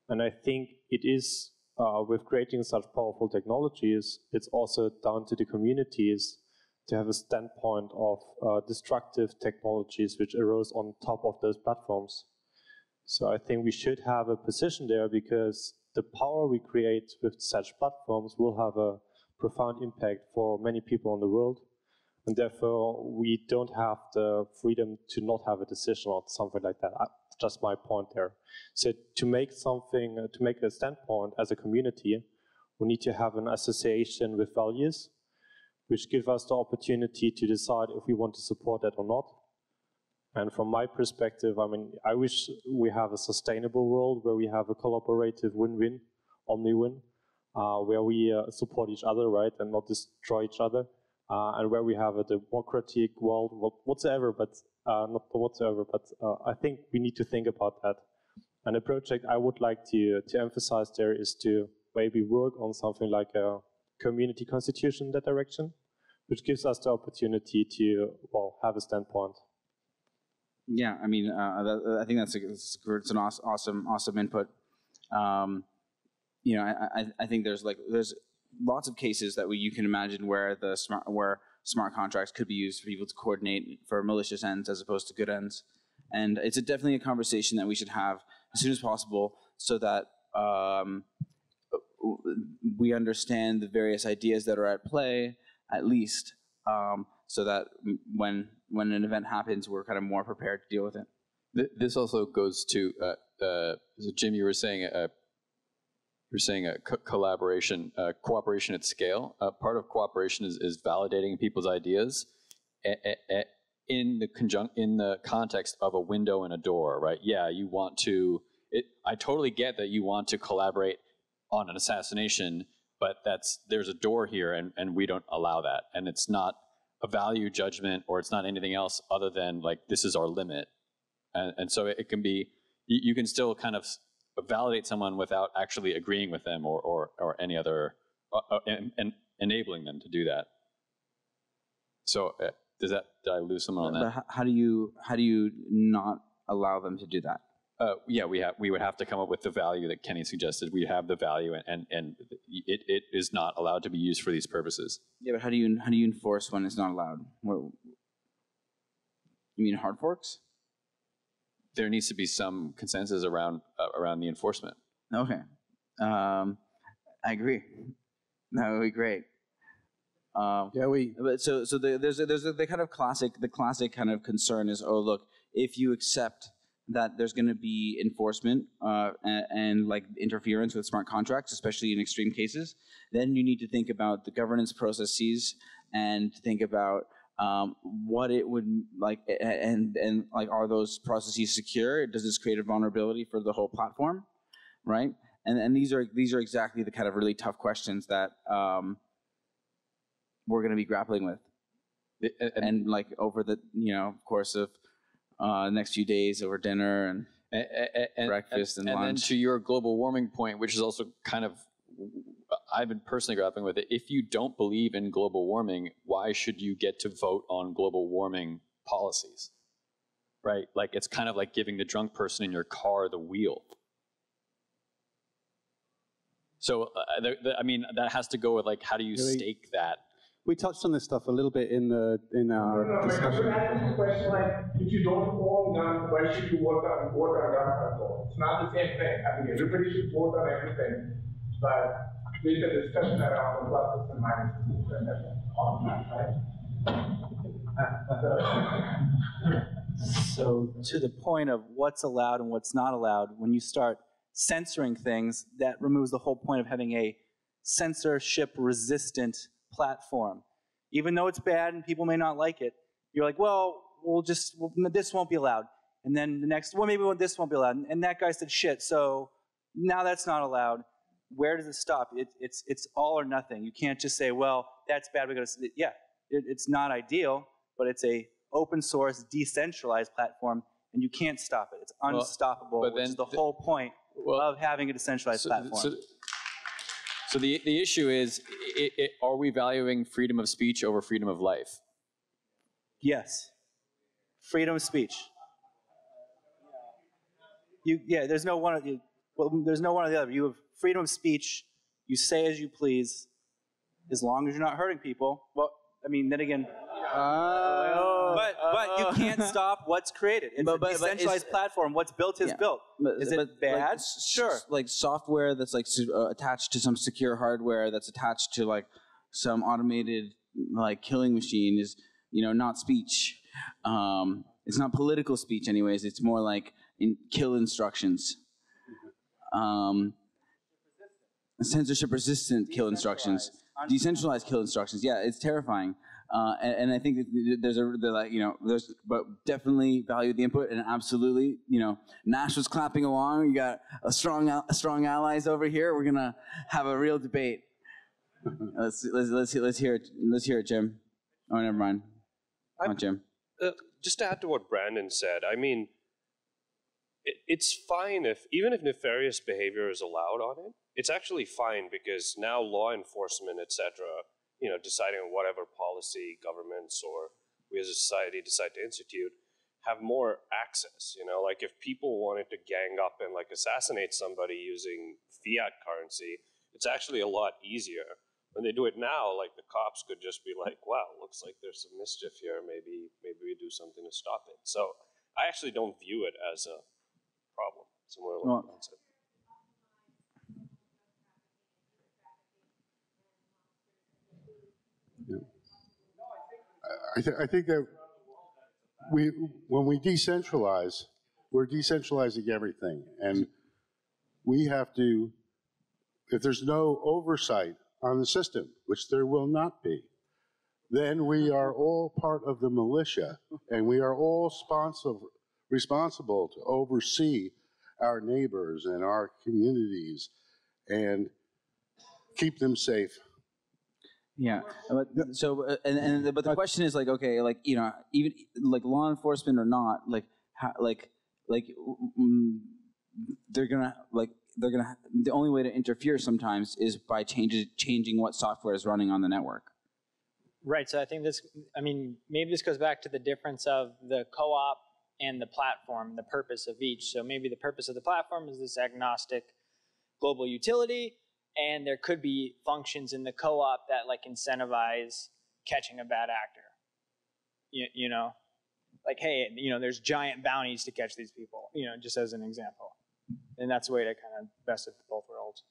And I think it is, with creating such powerful technologies, it's also down to the communities to have a standpoint of destructive technologies which arose on top of those platforms. So I think we should have a position there, because the power we create with such platforms will have a profound impact for many people in the world. And therefore, we don't have the freedom to not have a decision on something like that. Just my point there. So to make a standpoint as a community, we need to have an association with values, which give us the opportunity to decide if we want to support that or not. And from my perspective, I mean, I wish we have a sustainable world where we have a collaborative win-win, omni-win, where we support each other, right, and not destroy each other. And where we have a democratic world, whatsoever, but not whatsoever, but I think we need to think about that. And a project I would like to emphasize there is to maybe work on something like a community constitution in that direction, which gives us the opportunity to, well, have a standpoint. Yeah, I mean, I think it's an awesome input. You know, I think there's lots of cases that you can imagine where smart contracts could be used for people to coordinate for malicious ends as opposed to good ends. And it's definitely a conversation that we should have as soon as possible so that we understand the various ideas that are at play, at least, so that when an event happens, we're kind of more prepared to deal with it. This also goes to, Jim, you were saying collaboration, cooperation at scale. Part of cooperation is validating people's ideas in the context of a window and a door, right? Yeah, you want to. I totally get that you want to collaborate on an assassination, but there's a door here, and we don't allow that, and it's not a value judgment or it's not anything else other than like this is our limit, and so it can be. You can still kind of validate someone without actually agreeing with them or any other and enabling them to do that. So did I lose someone on that? But how do you not allow them to do that? Yeah, we would have to come up with the value that Kenny suggested. We have the value, and it is not allowed to be used for these purposes. Yeah, but how do you enforce when it's not allowed? You mean hard forks? There needs to be some consensus around the enforcement. Okay, I agree. That would be great. But so there's the kind of classic kind of concern is, oh look, if you accept that there's going to be enforcement and like interference with smart contracts, especially in extreme cases, then you need to think about the governance processes and think about what it would like, and like, are those processes secure? Does this create a vulnerability for the whole platform, right? And these are exactly the kind of really tough questions that we're going to be grappling with, and like over the course of next few days over dinner and breakfast and lunch. And then to your global warming point, which is also kind of, I've been personally grappling with it. If you don't believe in global warming, why should you get to vote on global warming policies? Right? Like, it's kind of like giving the drunk person in your car the wheel. So, I mean, that has to go with, like, how do you stake that? We touched on this stuff a little bit in our discussion. I'm asking a question like, if you don't own guns, why should you vote on gun control? It's not the same thing. I think everybody should vote on everything, but with the discussion around the pluses and minuses and all that, right? So to the point of what's allowed and what's not allowed, when you start censoring things, that removes the whole point of having a censorship-resistant platform. Even though it's bad and people may not like it, you're like, well, this won't be allowed. And then the next, well, maybe this won't be allowed. And that guy said shit, so now that's not allowed. Where does it stop? It's all or nothing. You can't just say, well, that's bad. It's not ideal, but it's a open source, decentralized platform, and you can't stop it. It's unstoppable, which is the whole point of having a decentralized platform. So the issue is, are we valuing freedom of speech over freedom of life? Yes. Freedom of speech. There's no one there's no one or the other. You have freedom of speech. You say as you please, as long as you're not hurting people. Well, I mean, then again, but you can't stop what's created. It's a decentralized platform. What's built is built. Is it bad? Like, sure. Like software that's like attached to some secure hardware that's attached to like some automated like killing machine is not speech. It's not political speech, anyways. It's more like kill instructions. Censorship-resistant kill instructions, decentralized kill instructions. Yeah, it's terrifying, and I think that but definitely value the input, and absolutely, Nash was clapping along. You got a strong allies over here. We're gonna have a real debate. Let's hear it. Let's hear it, Jim. Oh, never mind. Come on, Jim. Just to add to what Brandon said, I mean, it's fine even if nefarious behavior is allowed on it. It's actually fine because now law enforcement, etc., deciding on whatever policy governments or we as a society decide to institute, have more access. Like if people wanted to gang up and like assassinate somebody using fiat currency, it's actually a lot easier When they do it now, like the cops could just be like, wow, looks like there's some mischief here. Maybe we do something to stop it. So I actually don't view it as a problem. It's more like a concept. I think that when we decentralize, we're decentralizing everything. And we have to, if there's no oversight on the system, which there will not be, then we are all part of the militia, and we are all responsible to oversee our neighbors and our communities and keep them safe. Yeah, but so but the question is like, okay, like, you know, even like law enforcement or not, like how, they're gonna the only way to interfere sometimes is by changing what software is running on the network. Right. So I think maybe this goes back to the difference of the co-op and the platform, the purpose of each. So maybe the purpose of the platform is this agnostic global utility. And there could be functions in the co-op that like incentivize catching a bad actor. You know, like, hey, you know, there's giant bounties to catch these people, you know, just as an example. And that's a way to kind of best of both worlds.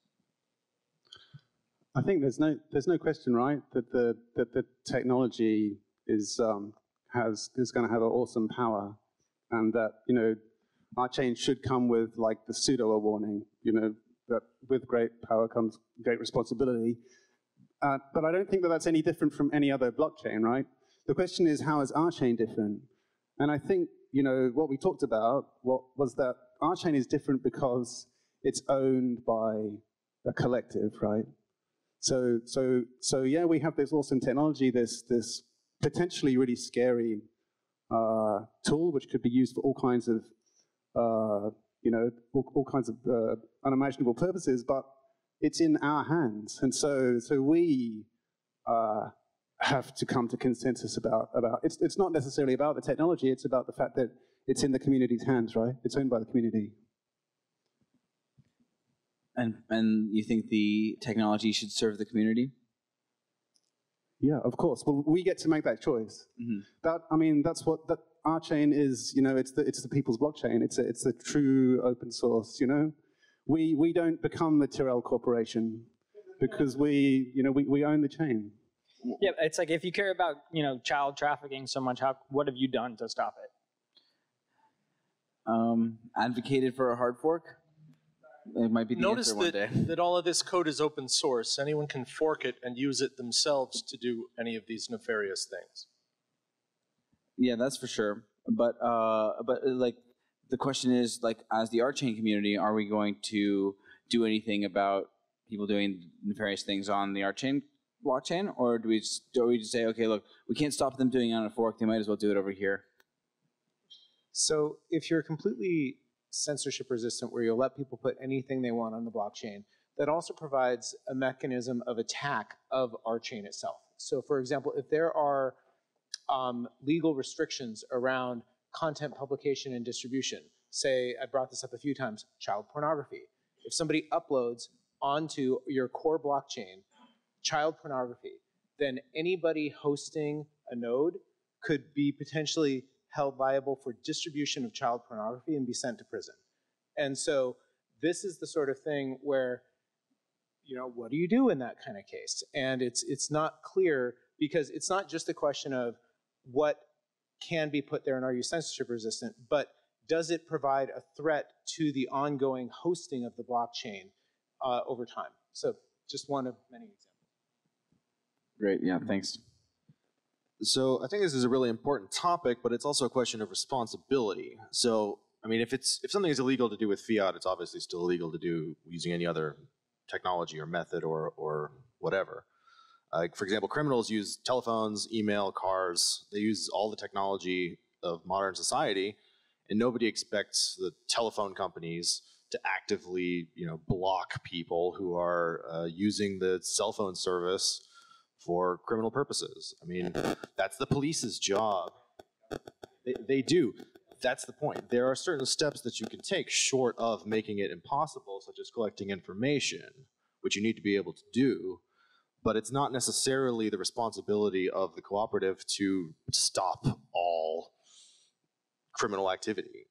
I think there's no question, right, that the technology is going to have an awesome power, and that, you know, RChain should come with like the pseudo warning, you know, that with great power comes great responsibility. But I don't think that that's any different from any other blockchain, right? The question is, how is RChain different? And I think, you know, what we talked about was that RChain is different because it's owned by a collective, right? So yeah, we have this awesome technology, this potentially really scary tool, which could be used for all kinds of you know, all kinds of unimaginable purposes, but it's in our hands. And so we have to come to consensus about it's not necessarily about the technology, it's about the fact that it's in the community's hands, right? It's owned by the community. And you think the technology should serve the community? Yeah, of course. Well, we get to make that choice. Mm-hmm. That's what RChain is. You know, it's the people's blockchain. It's a true open source. You know, we don't become the Tyrell Corporation because we own the chain. Yeah, it's like if you care about, you know, child trafficking so much, what have you done to stop it? Advocated for a hard fork. It might be the answer one day. Notice that all of this code is open source. Anyone can fork it and use it themselves to do any of these nefarious things. Yeah, that's for sure. But like the question is, like, as the RChain community, are we going to do anything about people doing nefarious things on the RChain blockchain, or do we just say, okay, look, we can't stop them doing it on a fork. They might as well do it over here. So if you're completely censorship resistant, where you'll let people put anything they want on the blockchain, that also provides a mechanism of attack of RChain itself. So for example, if there are legal restrictions around content publication and distribution, say, I brought this up a few times, child pornography. If somebody uploads onto your core blockchain child pornography, then anybody hosting a node could be potentially held liable for distribution of child pornography and be sent to prison. And so this is the sort of thing where, you know, what do you do in that kind of case? And it's not clear, because it's not just a question of what can be put there and are you censorship resistant, but does it provide a threat to the ongoing hosting of the blockchain over time? So just one of many examples. Great, yeah, thanks. So I think this is a really important topic, but it's also a question of responsibility. So, I mean, if something is illegal to do with fiat, it's obviously still illegal to do using any other technology or method or whatever. Like, for example, criminals use telephones, email, cars. They use all the technology of modern society, and nobody expects the telephone companies to actively, you know, block people who are using the cell phone service for criminal purposes. I mean, that's the police's job. They do. That's the point. There are certain steps that you can take short of making it impossible, such as collecting information, which you need to be able to do. but it's not necessarily the responsibility of the cooperative to stop all criminal activity.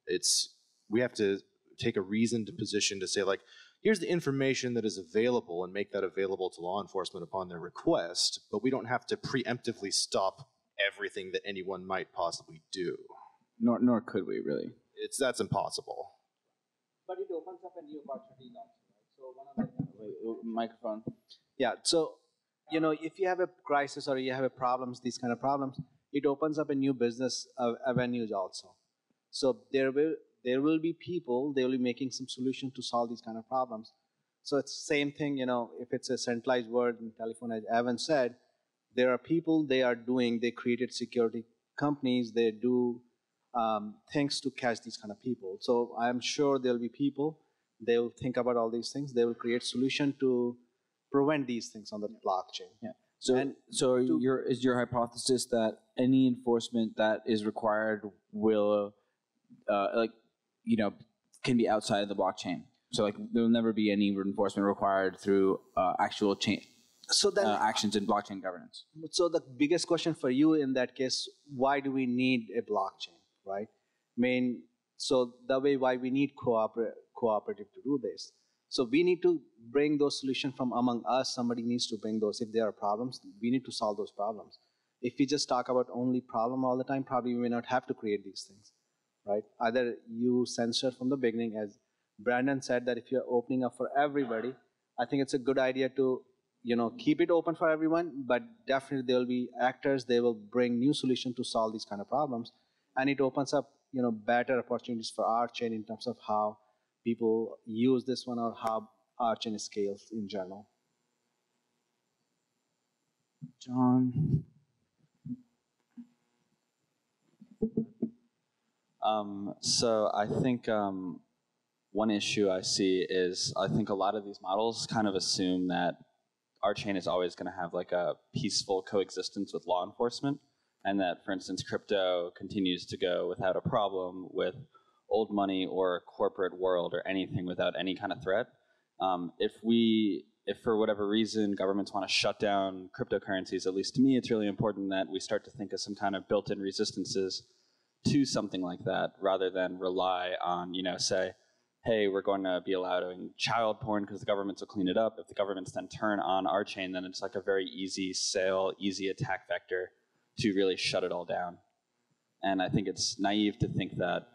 We have to take a reasoned position to say, like, here's the information that is available and make that available to law enforcement upon their request, but we don't have to preemptively stop everything that anyone might possibly do. Nor could we, really. That's impossible. But it opens up a new opportunity also, right? So one of the microphone. Yeah. So, if you have a crisis or you have a problems, these kind of problems, it opens up a new business avenues also. So there will be people, they will be making some solution to solve these kind of problems. So it's the same thing, if it's a centralized world in telephone, as Evan said, there are people, they created security companies, they do things to catch these kind of people. So I'm sure there'll be people, they will think about all these things, they will create solution to prevent these things on the blockchain. Yeah. Is your hypothesis that any enforcement that is required will can be outside of the blockchain? So there will never be any enforcement required through actual chain actions in blockchain governance. So the biggest question for you in that case, why do we need a blockchain, right? So the way why we need cooperative to do this. So we need to bring those solutions from among us. Somebody needs to bring those. If there are problems, we need to solve those problems. If we just talk about only problem all the time, probably we may not have to create these things, right? Either you censor from the beginning, as Brandon said, that if you're opening up for everybody, I think it's a good idea to keep it open for everyone, but definitely there will be actors, they will bring new solutions to solve these kind of problems. And it opens up better opportunities for RChain in terms of how people use this one or how RChain scales in general. John? So I think one issue I see is I think a lot of these models kind of assume that RChain is always going to have like a peaceful coexistence with law enforcement, and that, for instance, crypto continues to go without a problem with old money or corporate world or anything without any kind of threat. If for whatever reason governments want to shut down cryptocurrencies, at least to me, it's really important that we start to think of some kind of built-in resistances to something like that, rather than rely on, say, hey, we're going to be allowing child porn because the governments will clean it up. If the governments then turn on RChain, then it's like a very easy sale, easy attack vector to really shut it all down. And I think it's naive to think that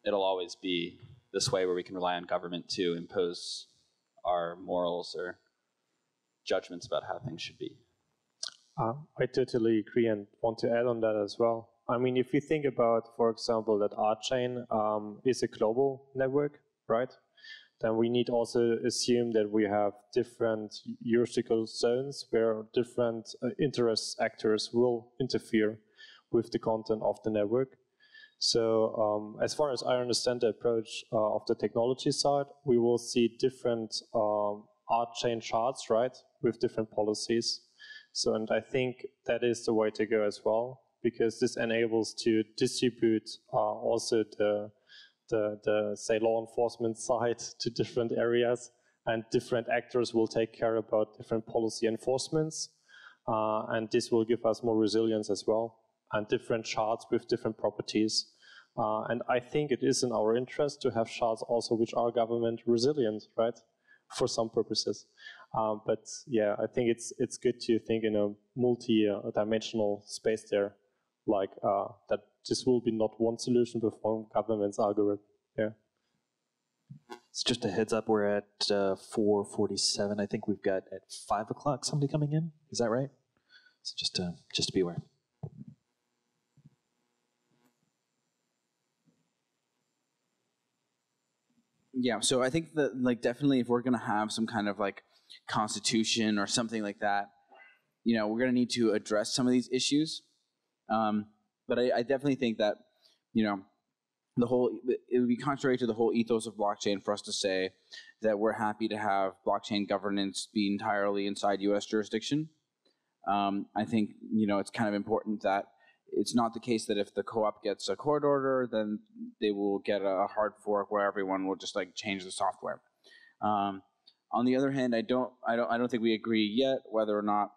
it'll always be this way where we can rely on government to impose our morals or judgments about how things should be. I totally agree and want to add on that as well. I mean, if you think about, for example, that RChain is a global network, right? Then we need also assume that we have different jurisdictional zones where different interest actors will interfere with the content of the network. So as far as I understand the approach of the technology side, we will see different RChain charts, right, with different policies. So, and I think that is the way to go as well, because this enables to distribute also the say law enforcement side to different areas, and different actors will take care about different policy enforcements, and this will give us more resilience as well, and different charts with different properties. And I think it is in our interest to have charts also which are government resilient, right, for some purposes. But yeah, I think it's good to think in a multi-dimensional space there, like that this will be not one solution but one government's algorithm. Yeah. It's just a heads up, we're at 4:47. I think we've got at 5 o'clock somebody coming in. Is that right? So just to be aware. Yeah, so I think that definitely if we're going to have some kind of constitution or something like that, we're going to need to address some of these issues. But I definitely think that, it would be contrary to the whole ethos of blockchain for us to say that we're happy to have blockchain governance be entirely inside U.S. jurisdiction. I think, it's kind of important that it's not the case that if the co-op gets a court order, then they will get a hard fork where everyone will just change the software. On the other hand, I don't think we agree yet whether or not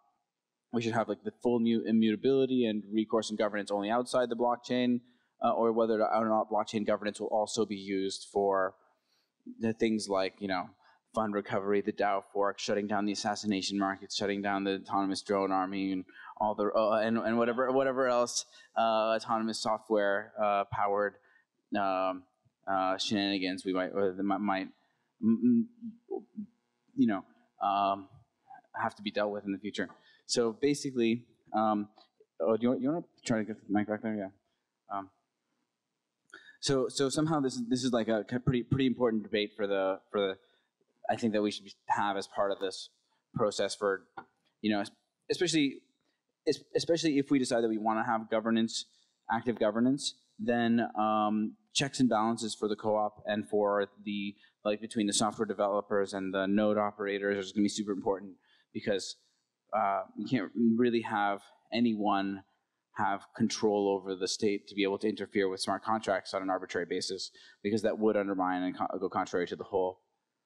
we should have like the full immutability and recourse and governance only outside the blockchain, or whether or not blockchain governance will also be used for the things like, fund recovery, the DAO fork, shutting down the assassination markets, shutting down the autonomous drone army, and all the and whatever else autonomous software powered shenanigans we might have to be dealt with in the future. So basically, do you want to try to get the mic back there? Yeah. So somehow this is like a pretty important debate for the I think that we should have as part of this process for, especially if we decide that we want to have governance, active governance, then checks and balances for the co-op and for the between the software developers and the node operators is going to be super important, because you can't really have anyone have control over the state to be able to interfere with smart contracts on an arbitrary basis, because that would undermine and go contrary to the whole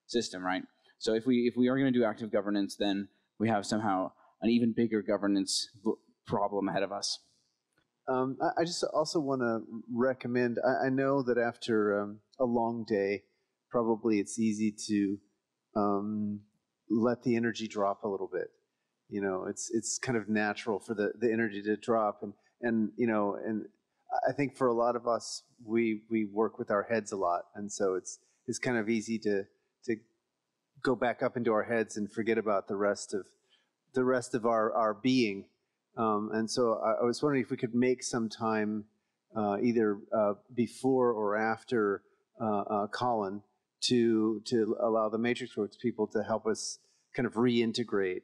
system, right? So if we are going to do active governance, then we have somehow an even bigger governance problem ahead of us. I just also want to recommend, I know that after a long day, probably it's easy to let the energy drop a little bit. It's kind of natural for the energy to drop, and I think for a lot of us, we work with our heads a lot, and so it's kind of easy to go back up into our heads and forget about the rest of our being. And so I was wondering if we could make some time either before or after Colin to allow the Matrix Works people to help us kind of reintegrate,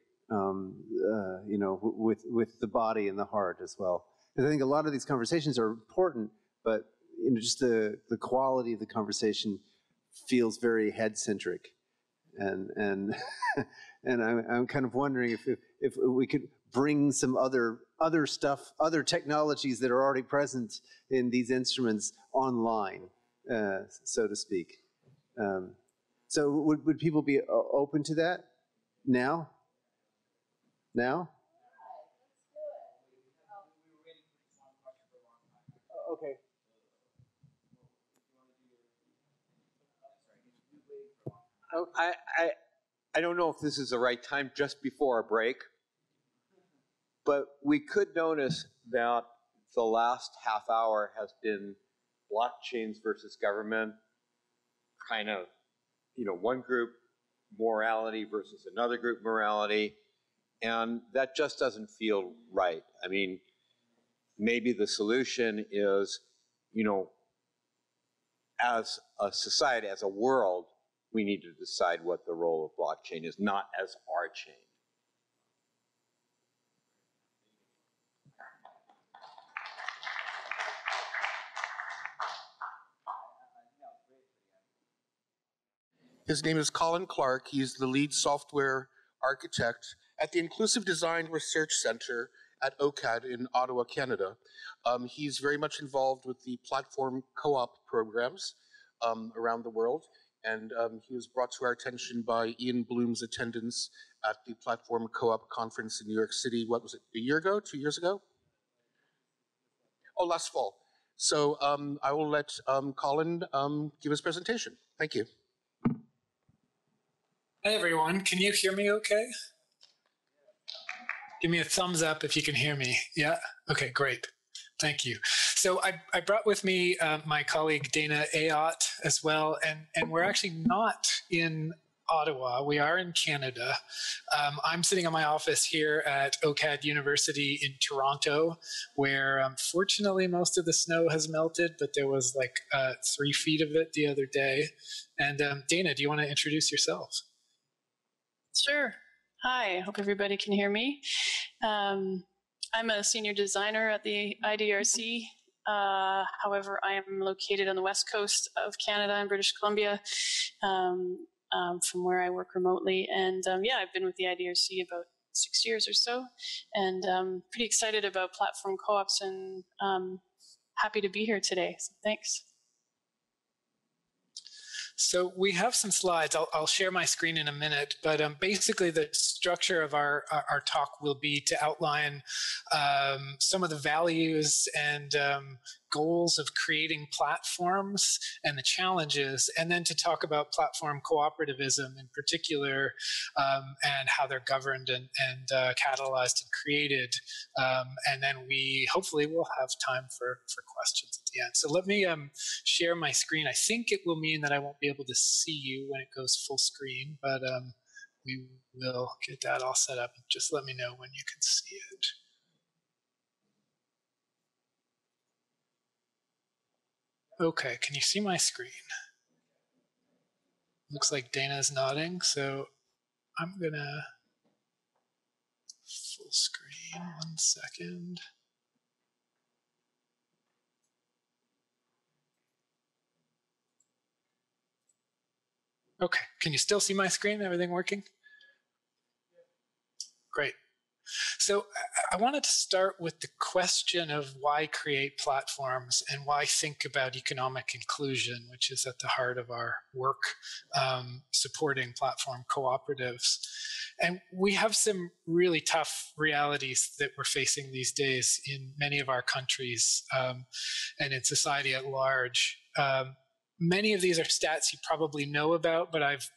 with the body and the heart as well. Because I think a lot of these conversations are important, but just the quality of the conversation feels very head-centric. And I'm kind of wondering if we could bring some other stuff, other technologies that are already present in these instruments online, so to speak. So would people be open to that now? Now? Okay. I don't know if this is the right time just before a break, but we could notice that the last half hour has been blockchains versus government, kind of, one group morality versus another group morality, and that just doesn't feel right. I mean, maybe the solution is, as a society, as a world, we need to decide what the role of blockchain is, not as RChain. His name is Colin Clark. He's the lead software architect at the Inclusive Design Research Center at OCAD in Ottawa, Canada. He's very much involved with the platform co-op programs around the world. And he was brought to our attention by Ian Bloom's attendance at the Platform Co-op Conference in New York City, what was it, a year ago, 2 years ago? Oh, last fall. So I will let Colin give his presentation. Thank you. Hi, everyone. Can you hear me okay? Give me a thumbs up if you can hear me. Yeah? Okay, great. Thank you. So I brought with me my colleague Dana Ayotte as well, and we're actually not in Ottawa. We are in Canada. I'm sitting in my office here at OCAD University in Toronto, where fortunately most of the snow has melted, but there was like 3 feet of it the other day. And Dana, do you want to introduce yourself? Sure. Hi, hope everybody can hear me. I'm a senior designer at the IDRC. However, I am located on the west coast of Canada in British Columbia, from where I work remotely. And yeah, I've been with the IDRC about 6 years or so, and pretty excited about platform co-ops, and happy to be here today. So thanks. So we have some slides. I'll share my screen in a minute, but basically the structure of our talk will be to outline some of the values and goals of creating platforms and the challenges, and then to talk about platform cooperativism in particular, and how they're governed and catalyzed and created. And then we hopefully will have time for questions at the end. So let me share my screen. I think it will mean that I won't be able to see you when it goes full screen, but we will get that all set up. Just let me know when you can see it. Okay, can you see my screen? Looks like Dana's nodding, so I'm gonna full screen, 1 second. Okay, can you still see my screen? Everything working? Great. So I wanted to start with the question of why create platforms and why think about economic inclusion, which is at the heart of our work supporting platform cooperatives. And we have some really tough realities that we're facing these days in many of our countries and in society at large. Many of these are stats you probably know about, but I've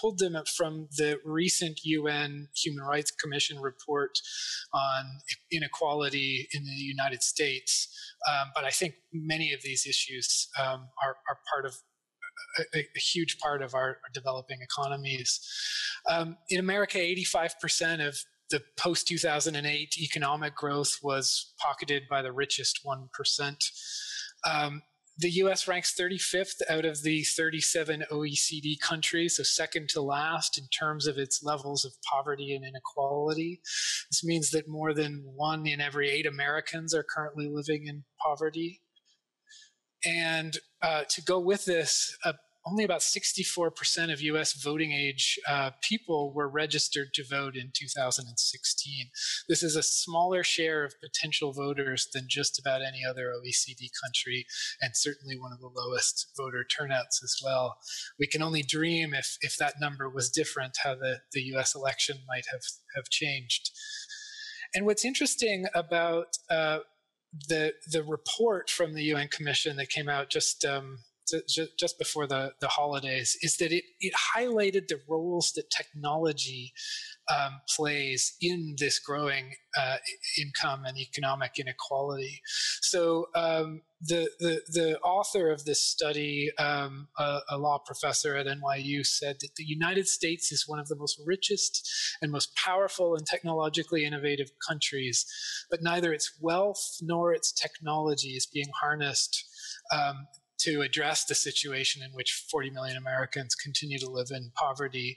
pulled them up from the recent UN Human Rights Commission report on inequality in the United States. But I think many of these issues are part of a huge part of our developing economies. In America, 85% of the post-2008 economic growth was pocketed by the richest 1%. The US ranks 35th out of the 37 OECD countries, so second to last in terms of its levels of poverty and inequality. This means that more than 1 in every 8 Americans are currently living in poverty. And to go with this, only about 64% of US voting age people were registered to vote in 2016. This is a smaller share of potential voters than just about any other OECD country, and certainly one of the lowest voter turnouts as well. We can only dream if that number was different, how the US election might have changed. And what's interesting about the report from the UN Commission that came out just before the holidays is that it highlighted the roles that technology plays in this growing income and economic inequality. So the author of this study, a law professor at NYU, said that the United States is one of the most richest and most powerful and technologically innovative countries, but neither its wealth nor its technology is being harnessed to address the situation in which 40 million Americans continue to live in poverty.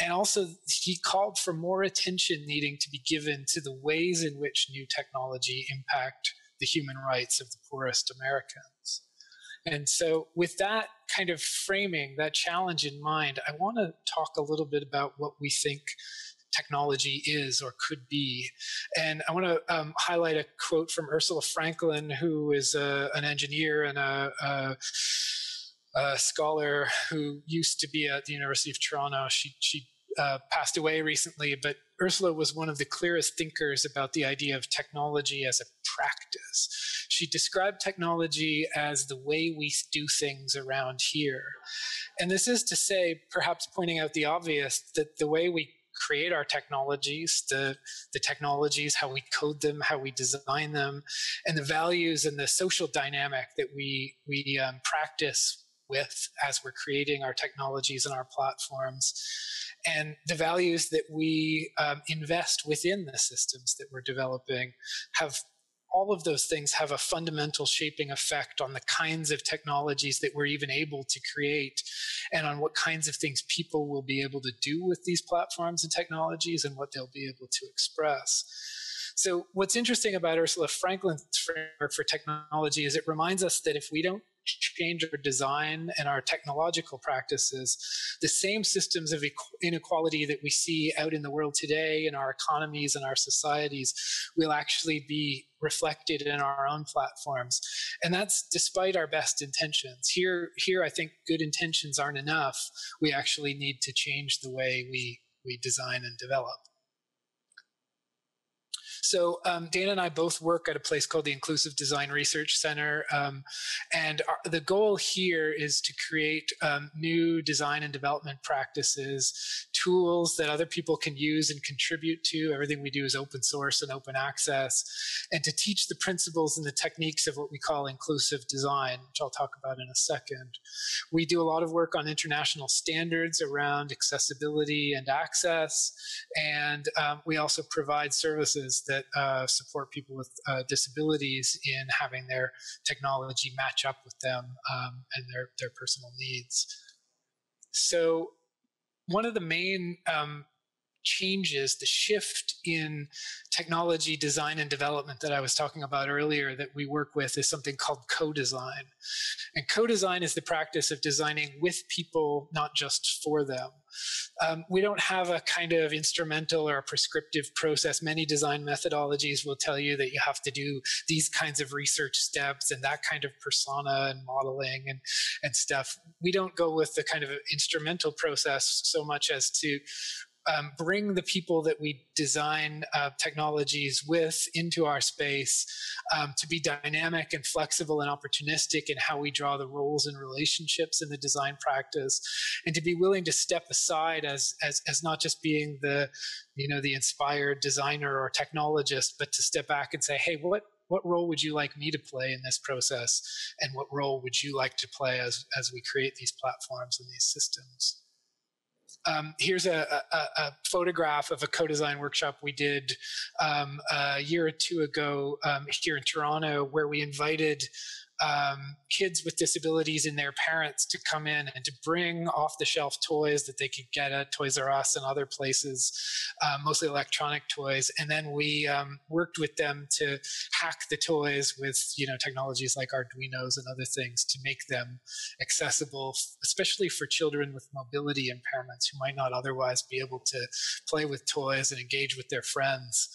And also, he called for more attention needing to be given to the ways in which new technology impact the human rights of the poorest Americans. And so with that kind of framing, that challenge in mind, I want to talk a little bit about what we think technology is or could be. And I want to highlight a quote from Ursula Franklin, who is an engineer and a scholar who used to be at the University of Toronto. She passed away recently, but Ursula was one of the clearest thinkers about the idea of technology as a practice. She described technology as the way we do things around here. And this is to say, perhaps pointing out the obvious, that the way we create our technologies, the technologies, how we code them, how we design them, and the values and the social dynamic that we practice with as we're creating our technologies and our platforms, and the values that we invest within the systems that we're developing all of those things have a fundamental shaping effect on the kinds of technologies that we're even able to create, and on what kinds of things people will be able to do with these platforms and technologies and what they'll be able to express. So what's interesting about Ursula Franklin's framework for technology is it reminds us that if we don't change our design and our technological practices, the same systems of inequality that we see out in the world today in our economies and our societies will actually be reflected in our own platforms. And that's despite our best intentions. Here I think good intentions aren't enough. We actually need to change the way we design and develop. So Dana and I both work at a place called the Inclusive Design Research Center. And the goal here is to create new design and development practices, tools that other people can use and contribute to. Everything we do is open source and open access. And to teach the principles and the techniques of what we call inclusive design, which I'll talk about in a second. We do a lot of work on international standards around accessibility and access. And we also provide services that support people with disabilities in having their technology match up with them and their personal needs. So one of the main changes, the shift in technology design and development that I was talking about earlier that we work with is something called co-design. And co-design is the practice of designing with people, not just for them. We don't have a kind of instrumental or a prescriptive process. Many design methodologies will tell you that you have to do these kinds of research steps and that kind of persona and modeling and stuff. We don't go with the kind of instrumental process so much as to bring the people that we design technologies with into our space to be dynamic and flexible and opportunistic in how we draw the roles and relationships in the design practice, and to be willing to step aside as not just being the inspired designer or technologist, but to step back and say, hey, what role would you like me to play in this process, and what role would you like to play as we create these platforms and these systems? Here's a photograph of a co-design workshop we did a year or two ago here in Toronto, where we invited kids with disabilities and their parents to come in and to bring off-the-shelf toys that they could get at Toys R Us and other places, mostly electronic toys. And then we worked with them to hack the toys with technologies like Arduinos and other things to make them accessible, especially for children with mobility impairments who might not otherwise be able to play with toys and engage with their friends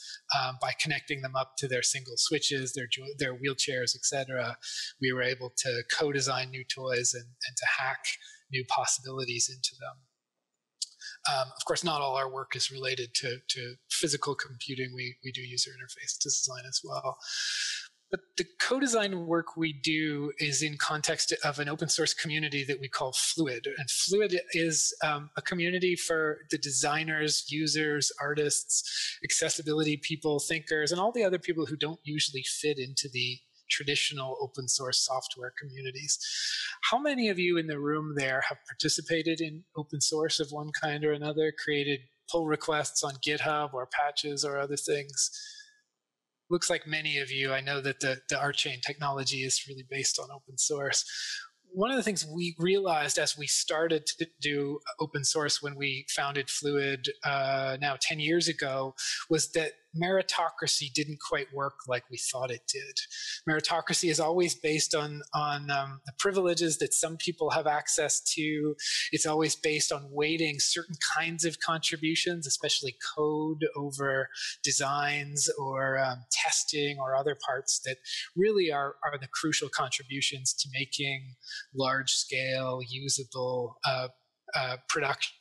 by connecting them up to their single switches, their wheelchairs, etc. We were able to co-design new toys and to hack new possibilities into them. Of course, not all our work is related to physical computing. We do user interface design as well. But the co-design work we do is in context of an open source community that we call Fluid. And Fluid is a community for the designers, users, artists, accessibility people, thinkers, and all the other people who don't usually fit into the traditional open source software communities. How many of you in the room there have participated in open source of one kind or another, created pull requests on GitHub or patches or other things? Looks like many of you. I know that the RChain technology is really based on open source. One of the things we realized as we started to do open source when we founded Fluid now 10 years ago was that meritocracy didn't quite work like we thought it did. Meritocracy is always based on the privileges that some people have access to. It's always based on weighting certain kinds of contributions, especially code over designs or testing or other parts that really are the crucial contributions to making large-scale, usable production.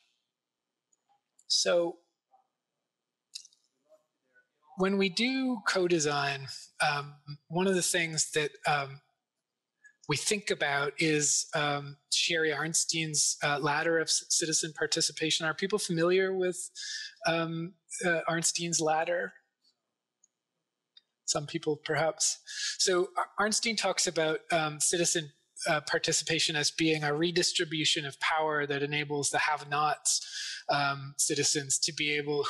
So when we do co-design, one of the things that we think about is Sherry Arnstein's ladder of citizen participation. Are people familiar with Arnstein's ladder? Some people perhaps. So Arnstein talks about citizen participation as being a redistribution of power that enables the have-nots citizens to be able,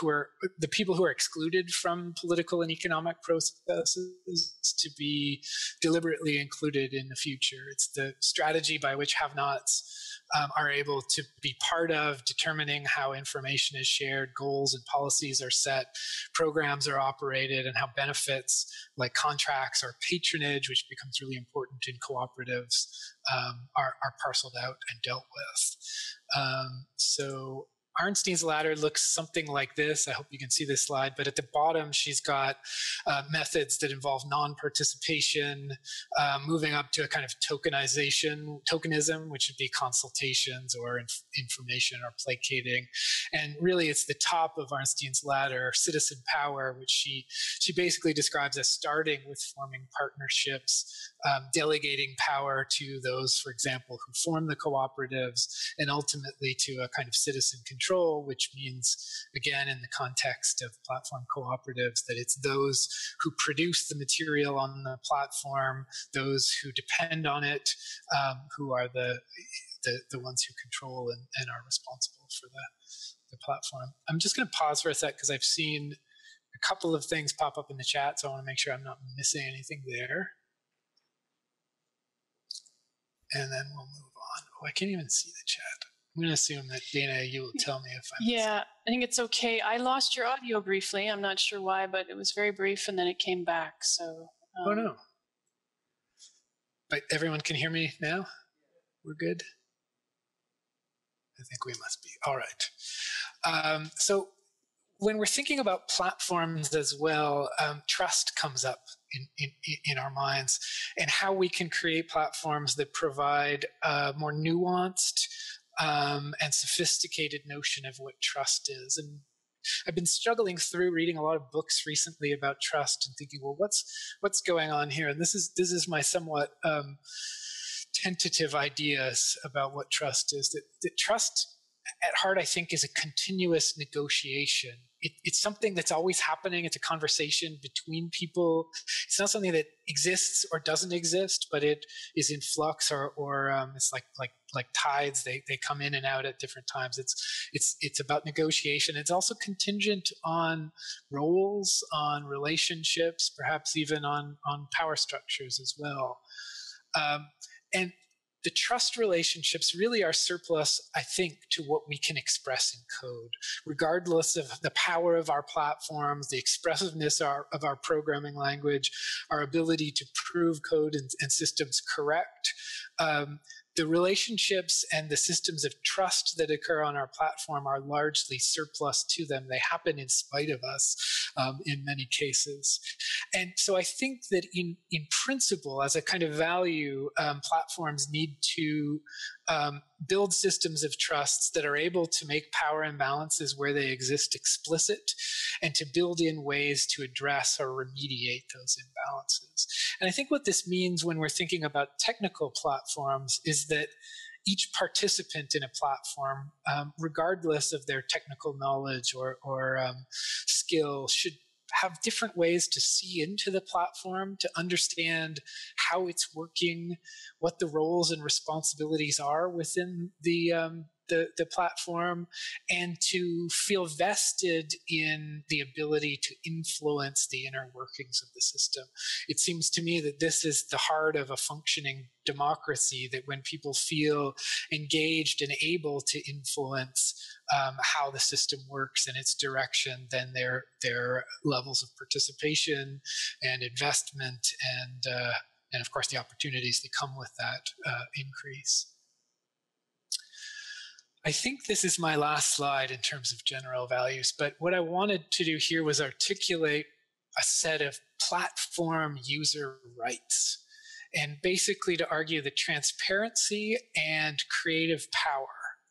the people who are excluded from political and economic processes, to be deliberately included in the future. It's the strategy by which have-nots are able to be part of determining how information is shared, goals and policies are set, programs are operated, and how benefits like contracts or patronage, which becomes really important in cooperatives, are parceled out and dealt with. So Arnstein's ladder looks something like this. I hope you can see this slide, but at the bottom, she's got methods that involve non-participation, moving up to a kind of tokenism, which would be consultations or information or placating. And really, it's the top of Arnstein's ladder, citizen power, which she basically describes as starting with forming partnerships, delegating power to those, for example, who form the cooperatives, and ultimately to a kind of citizen control, which means, again, in the context of platform cooperatives, that it's those who produce the material on the platform, those who depend on it, who are the ones who control and are responsible for the platform. I'm just going to pause for a sec because I've seen a couple of things pop up in the chat, so I want to make sure I'm not missing anything there. And then we'll move on. Oh, I can't even see the chat. I'm going to assume that, Dana, you will tell me if I'm Yeah, I think it's okay. I lost your audio briefly. I'm not sure why, but it was very brief and then it came back. So. Oh, no. But everyone can hear me now? We're good? I think we must be. All right. So when we're thinking about platforms as well, trust comes up in our minds, and how we can create platforms that provide a more nuanced and sophisticated notion of what trust is. And I've been struggling through reading a lot of books recently about trust and thinking, well, what's going on here? And this is my somewhat tentative ideas about what trust is. That trust at heart, I think, is a continuous negotiation. It's something that's always happening. It's a conversation between people. It's not something that exists or doesn't exist, but it is in flux, or it's like tides. They come in and out at different times. It's about negotiation. It's also contingent on roles, on relationships, perhaps even on power structures as well. And the trust relationships really are surplus, I think, to what we can express in code, regardless of the power of our platforms, the expressiveness of our programming language, our ability to prove code and systems correct. The relationships and the systems of trust that occur on our platform are largely surplus to them. They happen in spite of us in many cases. And so I think that in principle, as a kind of value, platforms need to build systems of trusts that are able to make power imbalances where they exist explicit, and to build in ways to address or remediate those imbalances. And I think what this means when we're thinking about technical platforms is that each participant in a platform, regardless of their technical knowledge or skill, should have different ways to see into the platform, to understand how it's working, what the roles and responsibilities are within the platform, and to feel vested in the ability to influence the inner workings of the system. It seems to me that this is the heart of a functioning democracy, that when people feel engaged and able to influence how the system works and its direction, then their levels of participation and investment and of course the opportunities that come with that increase. I think this is my last slide in terms of general values, but what I wanted to do here was articulate a set of platform user rights, and basically to argue that transparency and creative power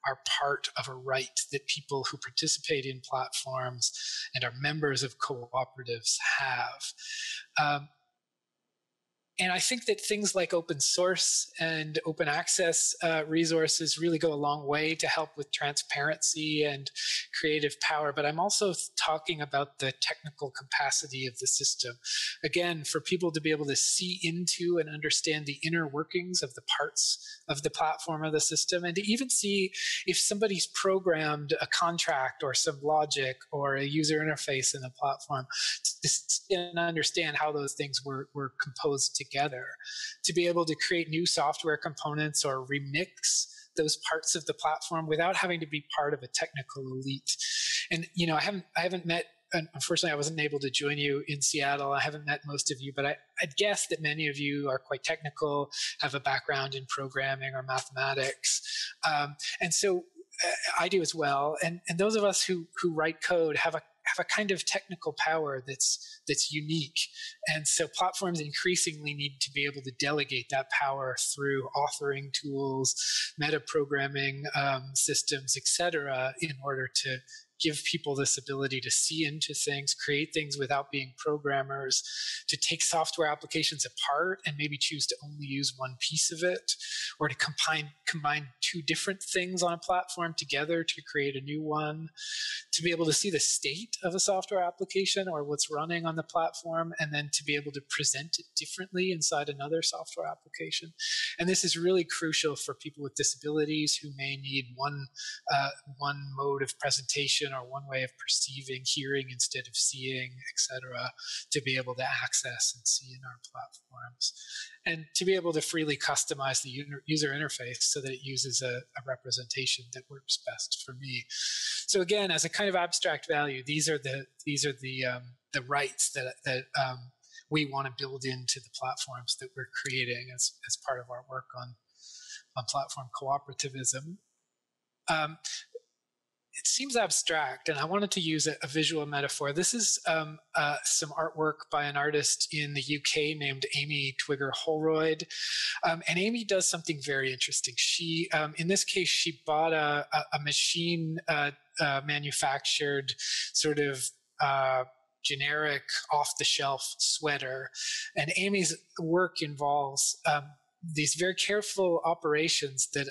are part of a right that people who participate in platforms and are members of cooperatives have. And I think that things like open source and open access resources really go a long way to help with transparency and creative power. But I'm also talking about the technical capacity of the system. Again, for people to be able to see into and understand the inner workings of the parts of the platform of the system, and to even see if somebody's programmed a contract or some logic or a user interface in the platform, and understand how those things were composed together, to be able to create new software components or remix those parts of the platform without having to be part of a technical elite. And I haven't met. Unfortunately, I wasn't able to join you in Seattle. I haven't met most of you, but I'd guess that many of you are quite technical, have a background in programming or mathematics, and so I do as well. And those of us who write code have a kind of technical power that's unique. And so platforms increasingly need to be able to delegate that power through authoring tools, metaprogramming systems, etc., in order to give people this ability to see into things, create things without being programmers, to take software applications apart and maybe choose to only use one piece of it, or to combine two different things on a platform together to create a new one, to be able to see the state of a software application or what's running on the platform, and then to be able to present it differently inside another software application. And this is really crucial for people with disabilities who may need one mode of presentation or one way of perceiving, hearing instead of seeing, etc., to be able to access and see in our platforms. And to be able to freely customize the user interface so that it uses a representation that works best for me. So again, as a kind of abstract value, these are the rights that we want to build into the platforms that we're creating as part of our work on platform cooperativism. It seems abstract, and I wanted to use a visual metaphor. This is some artwork by an artist in the UK named Amy Twigger Holroyd. And Amy does something very interesting. She, in this case, she bought a machine manufactured sort of generic off-the-shelf sweater. And Amy's work involves these very careful operations that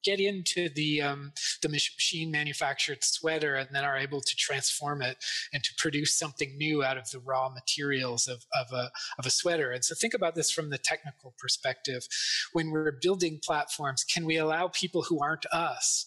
get into the machine manufactured sweater and then are able to transform it and to produce something new out of the raw materials of a sweater. And so think about this from the technical perspective. When we're building platforms, can we allow people who aren't us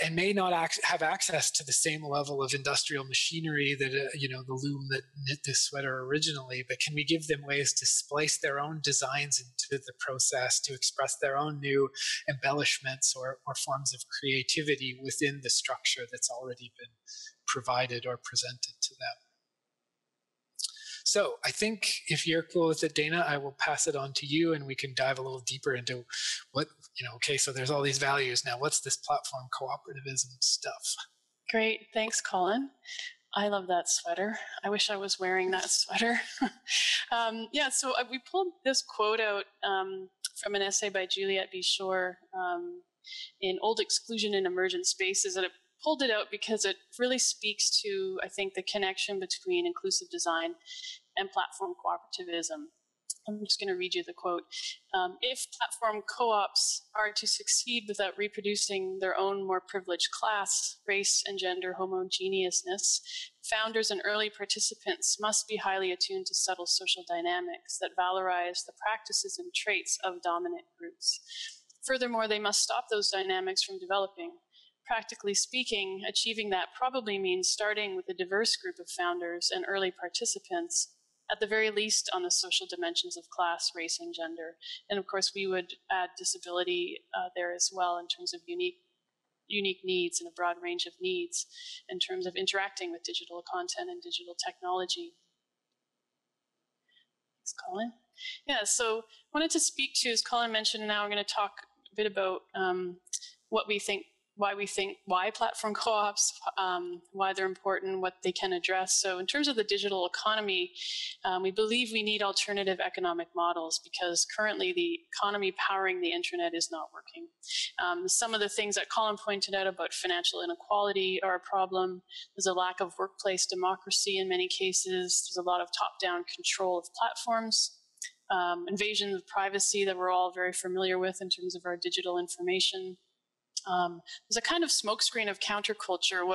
and may not have access to the same level of industrial machinery that, the loom that knit this sweater originally, but can we give them ways to splice their own designs into the process, to express their own new embellishments or forms of creativity within the structure that's already been provided or presented to them? So I think if you're cool with it, Dana, I will pass it on to you and we can dive a little deeper into what, okay, so there's all these values. Now, what's this platform cooperativism stuff? Great. Thanks, Colin. I love that sweater. I wish I was wearing that sweater. So we pulled this quote out from an essay by Juliette B. Shore in Old Exclusion in Emergent Spaces, and it pulled it out because it really speaks to, I think, the connection between inclusive design and platform cooperativism. I'm just going to read you the quote. If platform co-ops are to succeed without reproducing their own more privileged class, race, and gender homogeneousness, founders and early participants must be highly attuned to subtle social dynamics that valorize the practices and traits of dominant groups. Furthermore, they must stop those dynamics from developing. Practically speaking, achieving that probably means starting with a diverse group of founders and early participants, at the very least on the social dimensions of class, race, and gender. And of course, we would add disability there as well in terms of unique needs and a broad range of needs in terms of interacting with digital content and digital technology. Thanks, Colin. Yeah, so I wanted to speak to, as Colin mentioned, now I'm going to talk a bit about why platform co-ops, why they're important, what they can address. So in terms of the digital economy, we believe we need alternative economic models because currently the economy powering the internet is not working. Some of the things that Colin pointed out about financial inequality are a problem. There's a lack of workplace democracy in many cases. There's a lot of top-down control of platforms. Invasion of privacy that we're all very familiar with in terms of our digital information. There's a kind of smokescreen of counterculture,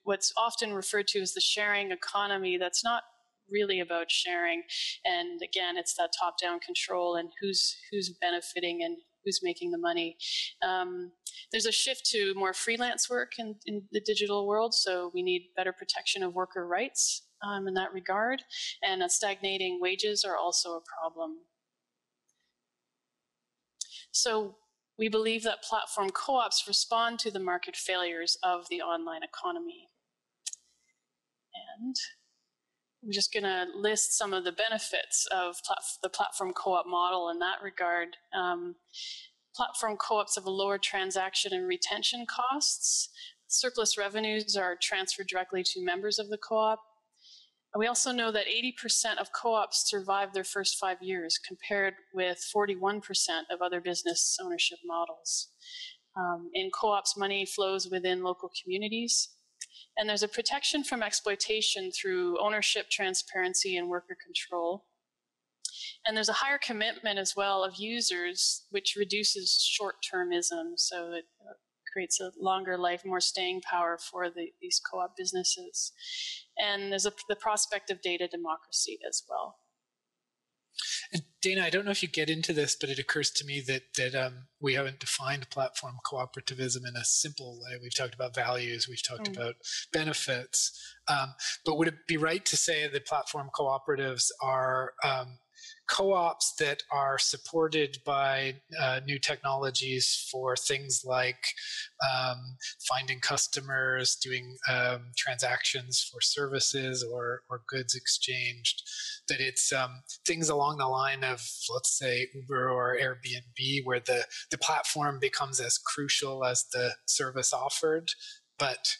what's often referred to as the sharing economy that's not really about sharing. And again, it's that top-down control and who's benefiting and who's making the money. There's a shift to more freelance work in the digital world, so we need better protection of worker rights in that regard. And stagnating wages are also a problem. So we believe that platform co-ops respond to the market failures of the online economy. And I'm just going to list some of the benefits of the platform co-op model in that regard. Platform co-ops have a lower transaction and retention costs. Surplus revenues are transferred directly to members of the co-op. We also know that 80% of co-ops survive their first 5 years, compared with 41% of other business ownership models. In co-ops, money flows within local communities. And there's a protection from exploitation through ownership, transparency, and worker control. And there's a higher commitment as well of users, which reduces short-termism. So it creates a longer life, more staying power for these co-op businesses. And there's the prospect of data democracy as well. And Dana, I don't know if you get into this, but it occurs to me that we haven't defined platform cooperativism in a simple way. We've talked about values, we've talked about benefits, but would it be right to say that platform cooperatives are co-ops that are supported by new technologies for things like finding customers, doing transactions for services or goods exchanged, that it's things along the line of, let's say, Uber or Airbnb, where the platform becomes as crucial as the service offered, but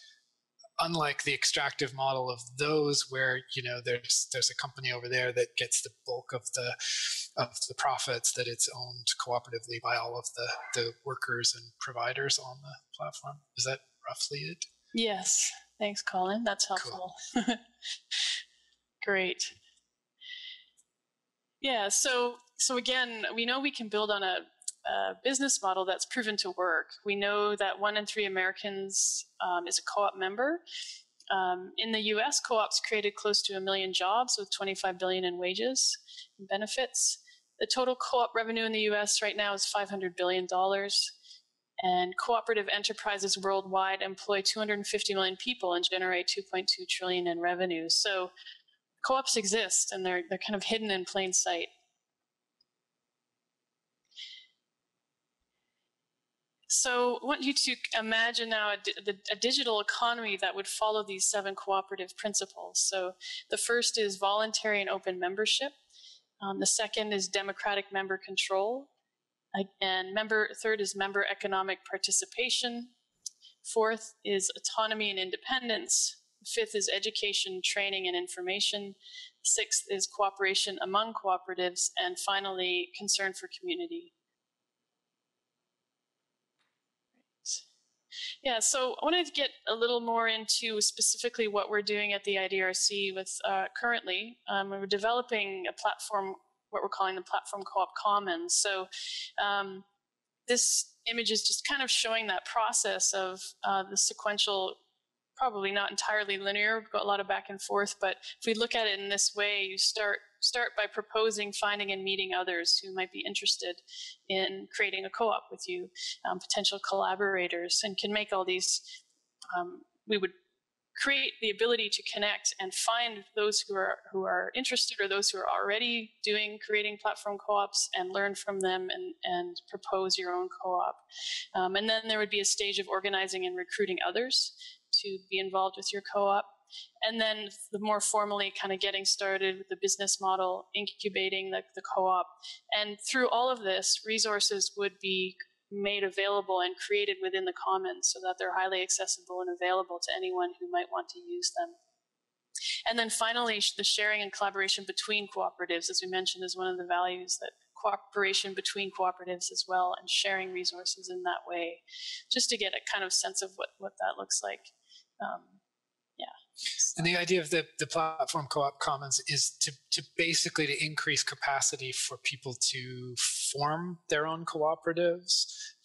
unlike the extractive model of those, where there's a company over there that gets the bulk of the profits, that it's owned cooperatively by all of the workers and providers on the platform. Is that roughly it? Yes, thanks, Colin. That's helpful. Cool. Great. Yeah. So again, we know we can build on a business model that's proven to work. We know that 1 in 3 Americans is a co-op member. In the US, co-ops created close to 1 million jobs with $25 billion in wages and benefits. The total co-op revenue in the US right now is $500 billion. And cooperative enterprises worldwide employ 250 million people and generate 2.2 trillion in revenue. So co-ops exist, and they're kind of hidden in plain sight. So I want you to imagine now a digital economy that would follow these 7 cooperative principles. So the first is voluntary and open membership. The second is democratic member control. And third is member economic participation. Fourth is autonomy and independence. Fifth is education, training, and information. Sixth is cooperation among cooperatives. And finally, concern for community. Yeah, so I wanted to get a little more into specifically what we're doing at the IDRC with currently. We're developing a platform, what we're calling the Platform Co-op Commons. So this image is just kind of showing that process of the sequential, probably not entirely linear, we've got a lot of back and forth, but if we look at it in this way, you start by proposing, finding, and meeting others who might be interested in creating a co-op with you, potential collaborators, and can make all these, we would create the ability to connect and find those who are interested, or those who are already creating platform co-ops, and learn from them and propose your own co-op. And then there would be a stage of organizing and recruiting others to be involved with your co-op. And then the more formally kind of getting started with the business model, incubating the co-op. And through all of this, resources would be made available and created within the commons so that they're highly accessible and available to anyone who might want to use them. And then finally, the sharing and collaboration between cooperatives, as we mentioned, is one of the values, that cooperation between cooperatives as well, and sharing resources in that way, just to get a kind of sense of what that looks like. And the idea of the Platform Co-op Commons is to basically to increase capacity for people to form their own cooperatives,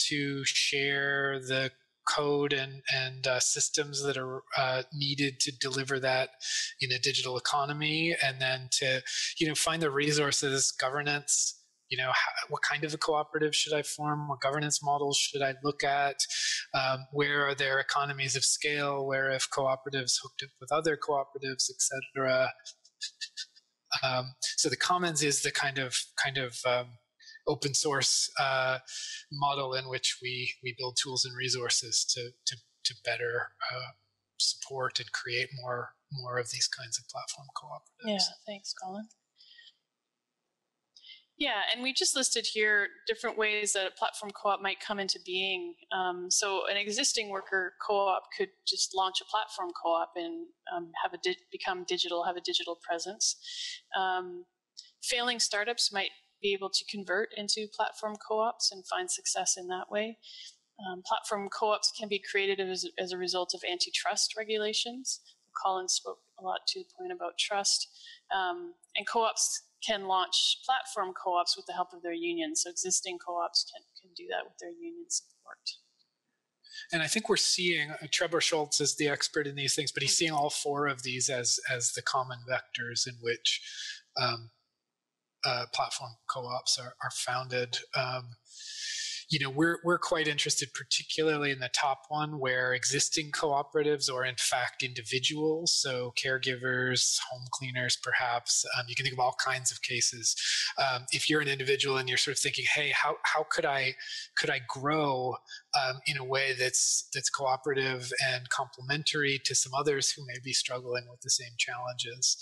to share the code and systems that are needed to deliver that in a digital economy, and then to find the resources, governance. What kind of a cooperative should I form? What governance models should I look at? Where are there economies of scale? Where if cooperatives hooked up with other cooperatives, etc. So the commons is the kind of open source model in which we build tools and resources to better support and create more of these kinds of platform cooperatives. Yeah, thanks, Colin. Yeah, and we just listed here different ways that a platform co-op might come into being. So an existing worker co-op could just launch a platform co-op and become digital, have a digital presence. Failing startups might be able to convert into platform co-ops and find success in that way. Platform co-ops can be created as a result of antitrust regulations. Colin spoke a lot to the point about trust. And co-ops can launch platform co-ops with the help of their unions. So existing co-ops can do that with their union support. And I think we're seeing, Trevor Schultz is the expert in these things, but he's seeing all four of these as the common vectors in which platform co-ops are founded. We're quite interested, particularly in the top one, where existing cooperatives are in fact individuals, so caregivers, home cleaners, perhaps. You can think of all kinds of cases. If you're an individual and you're sort of thinking, hey, how could I grow in a way that's cooperative and complementary to some others who may be struggling with the same challenges.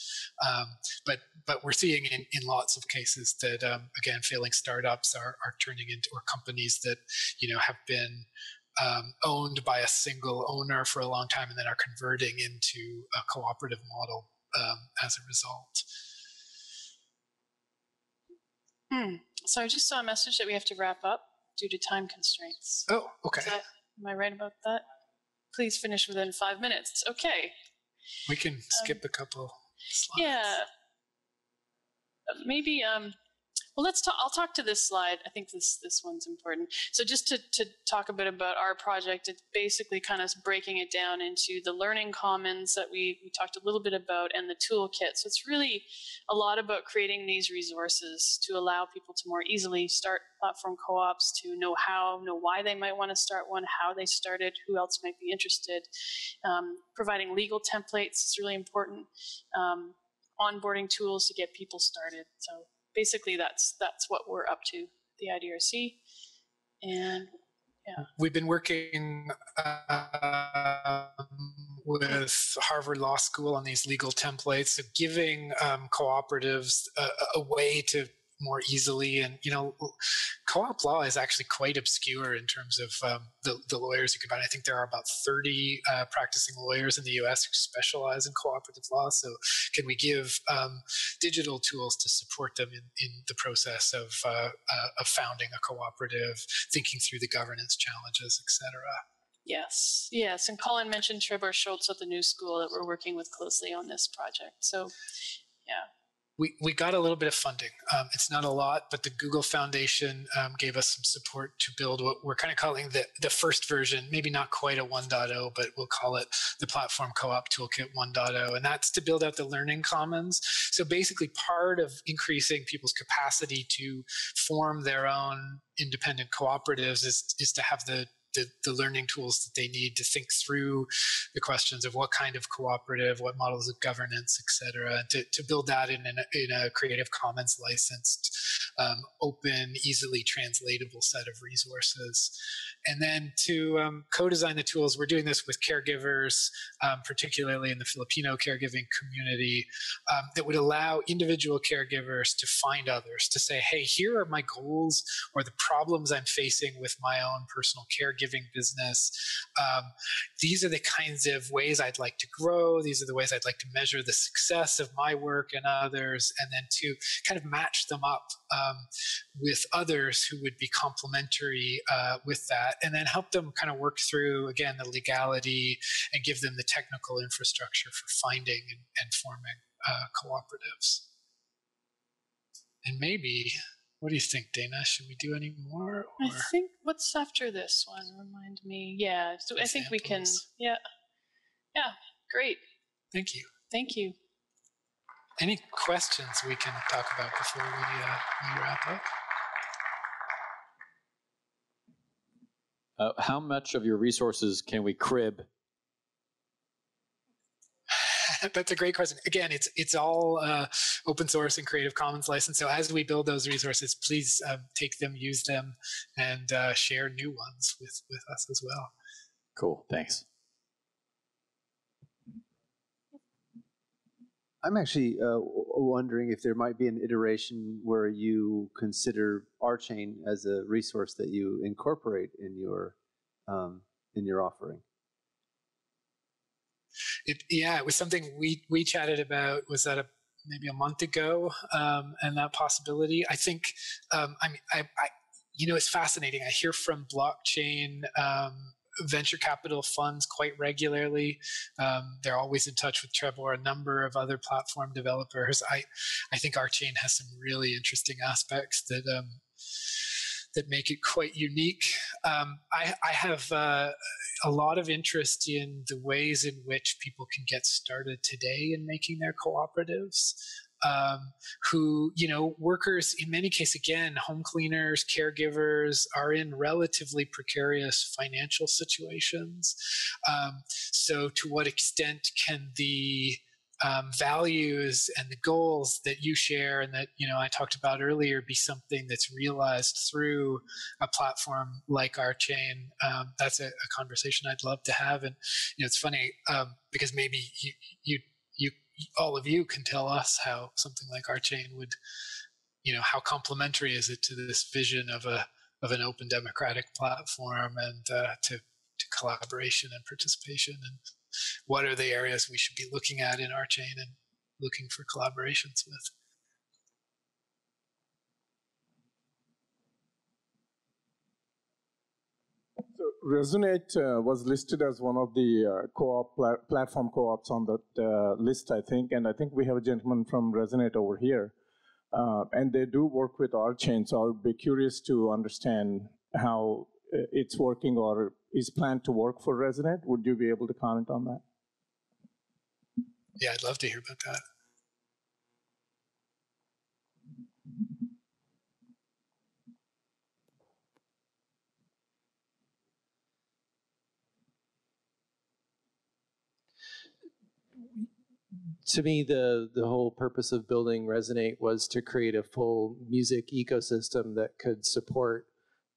But we're seeing in lots of cases that again, failing startups are turning into, or companies that have been owned by a single owner for a long time and then are converting into a cooperative model as a result. So I just saw a message that we have to wrap up due to time constraints. Oh, okay. Am I right about that? Please finish within 5 minutes. Okay. We can skip a couple slides. Yeah. Maybe, well, I'll talk to this slide. I think this one's important. So just to talk a bit about our project, it's basically kind of breaking it down into the learning commons that we talked a little bit about and the toolkit. So it's really a lot about creating these resources to allow people to more easily start platform co-ops, to know why they might want to start one, how they started, who else might be interested. Providing legal templates is really important. Onboarding tools to get people started. So basically that's what we're up to, the IDRC. And yeah. We've been working with Harvard Law School on these legal templates, so giving cooperatives a way to more easily, and co-op law is actually quite obscure in terms of the lawyers you can find. I think there are about 30 practicing lawyers in the US who specialize in cooperative law. So can we give digital tools to support them in the process of founding a cooperative, thinking through the governance challenges, et cetera? Yes. And Colin mentioned Trevor Schultz at the New School that we're working with closely on this project. So yeah. We got a little bit of funding. It's not a lot, but the Google Foundation gave us some support to build what we're kind of calling the first version, maybe not quite a 1.0, but we'll call it the Platform Co-op Toolkit 1.0. And that's to build out the learning commons. So basically part of increasing people's capacity to form their own independent cooperatives is to have the learning tools that they need to think through the questions of what kind of cooperative, what models of governance, et cetera, to build that in a Creative Commons licensed, open, easily translatable set of resources. And then to co-design the tools, we're doing this with caregivers, particularly in the Filipino caregiving community, that would allow individual caregivers to find others, to say, hey, here are my goals or the problems I'm facing with my own personal caregiving business. These are the kinds of ways I'd like to grow. These are the ways I'd like to measure the success of my work and others, and then to kind of match them up with others who would be complementary with that, and then help them kind of work through, again, the legality and give them the technical infrastructure for finding and forming cooperatives. And maybe, what do you think, Dana? Should we do any more? Or? I think, what's after this one? Remind me. Yeah, so I think we can, yeah, great. Thank you. Thank you. Any questions we can talk about before we wrap up? How much of your resources can we crib? That's a great question. Again, it's all open source and Creative Commons license. So as we build those resources, please take them, use them, and share new ones with us as well. Cool. Thanks. I'm actually wondering if there might be an iteration where you consider RChain as a resource that you incorporate in your offering. It was something we chatted about. Was that maybe a month ago? And that possibility. I think. It's fascinating. I hear from blockchain venture capital funds quite regularly. They're always in touch with Trevor, a number of other platform developers. I think RChain has some really interesting aspects that make it quite unique. I have a lot of interest in the ways in which people can get started today in making their cooperatives. Workers, in many cases, again, home cleaners, caregivers, are in relatively precarious financial situations. So to what extent can the values and the goals that you share and that I talked about earlier be something that's realized through a platform like RChain? That's a conversation I'd love to have. And it's funny because maybe you all of you can tell us how something like RChain would, how complementary is it to this vision of an open democratic platform and to collaboration and participation, and what are the areas we should be looking at in RChain and looking for collaborations with? So Resonate was listed as one of the platform co-ops on that list, I think, and I think we have a gentleman from Resonate over here, and they do work with RChain, so I would be curious to understand how it's working or is planned to work for Resonate. Would you be able to comment on that? Yeah, I'd love to hear about that. To me, the whole purpose of building Resonate was to create a full music ecosystem that could support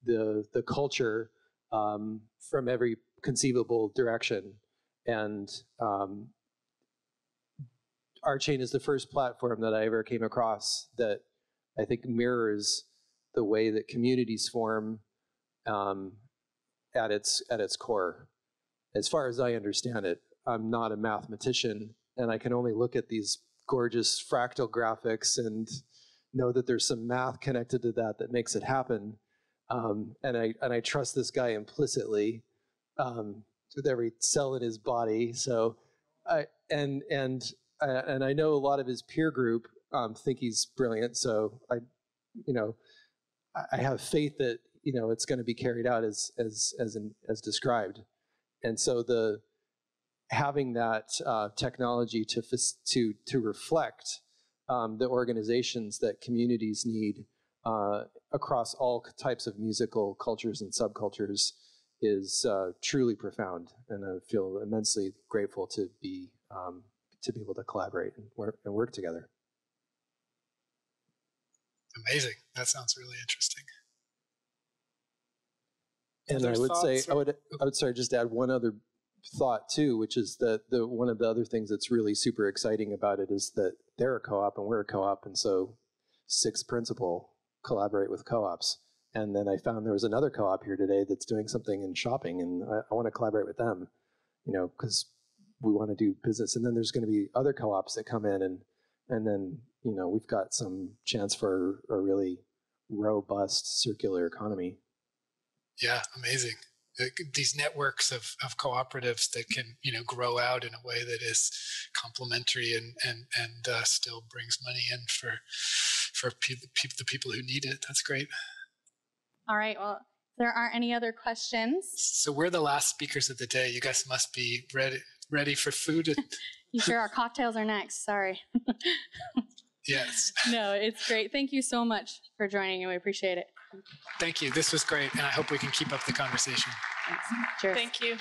the culture from every conceivable direction. And RChain is the first platform that I ever came across that I think mirrors the way that communities form at its core. As far as I understand it, I'm not a mathematician, and I can only look at these gorgeous fractal graphics and know that there's some math connected to that makes it happen. And I trust this guy implicitly with every cell in his body. So I know a lot of his peer group think he's brilliant. So I have faith that it's going to be carried out as described. And so having that technology to reflect the organizations that communities need across all types of musical cultures and subcultures is truly profound, and I feel immensely grateful to be able to collaborate and work together. Amazing. That sounds really interesting. And I would say, I would just add one other thought too, which is that one of the other things that's really super exciting about it is that they're a co-op and we're a co-op, and so sixth principle, collaborate with co-ops. And then I found there was another co-op here today that's doing something in shopping, and I want to collaborate with them, because we want to do business. And then there's going to be other co-ops that come in, and then we've got some chance for a really robust circular economy. Yeah, amazing. These networks of cooperatives that can grow out in a way that is complementary and still brings money in for the people who need it. That's great. All right. Well, if there aren't any other questions. So we're the last speakers of the day. You guys must be ready for food. You sure? Our cocktails are next. Sorry. Yes. No, it's great. Thank you so much for joining, and we appreciate it. Thank you. This was great, and I hope we can keep up the conversation. Thanks. Cheers. Thank you.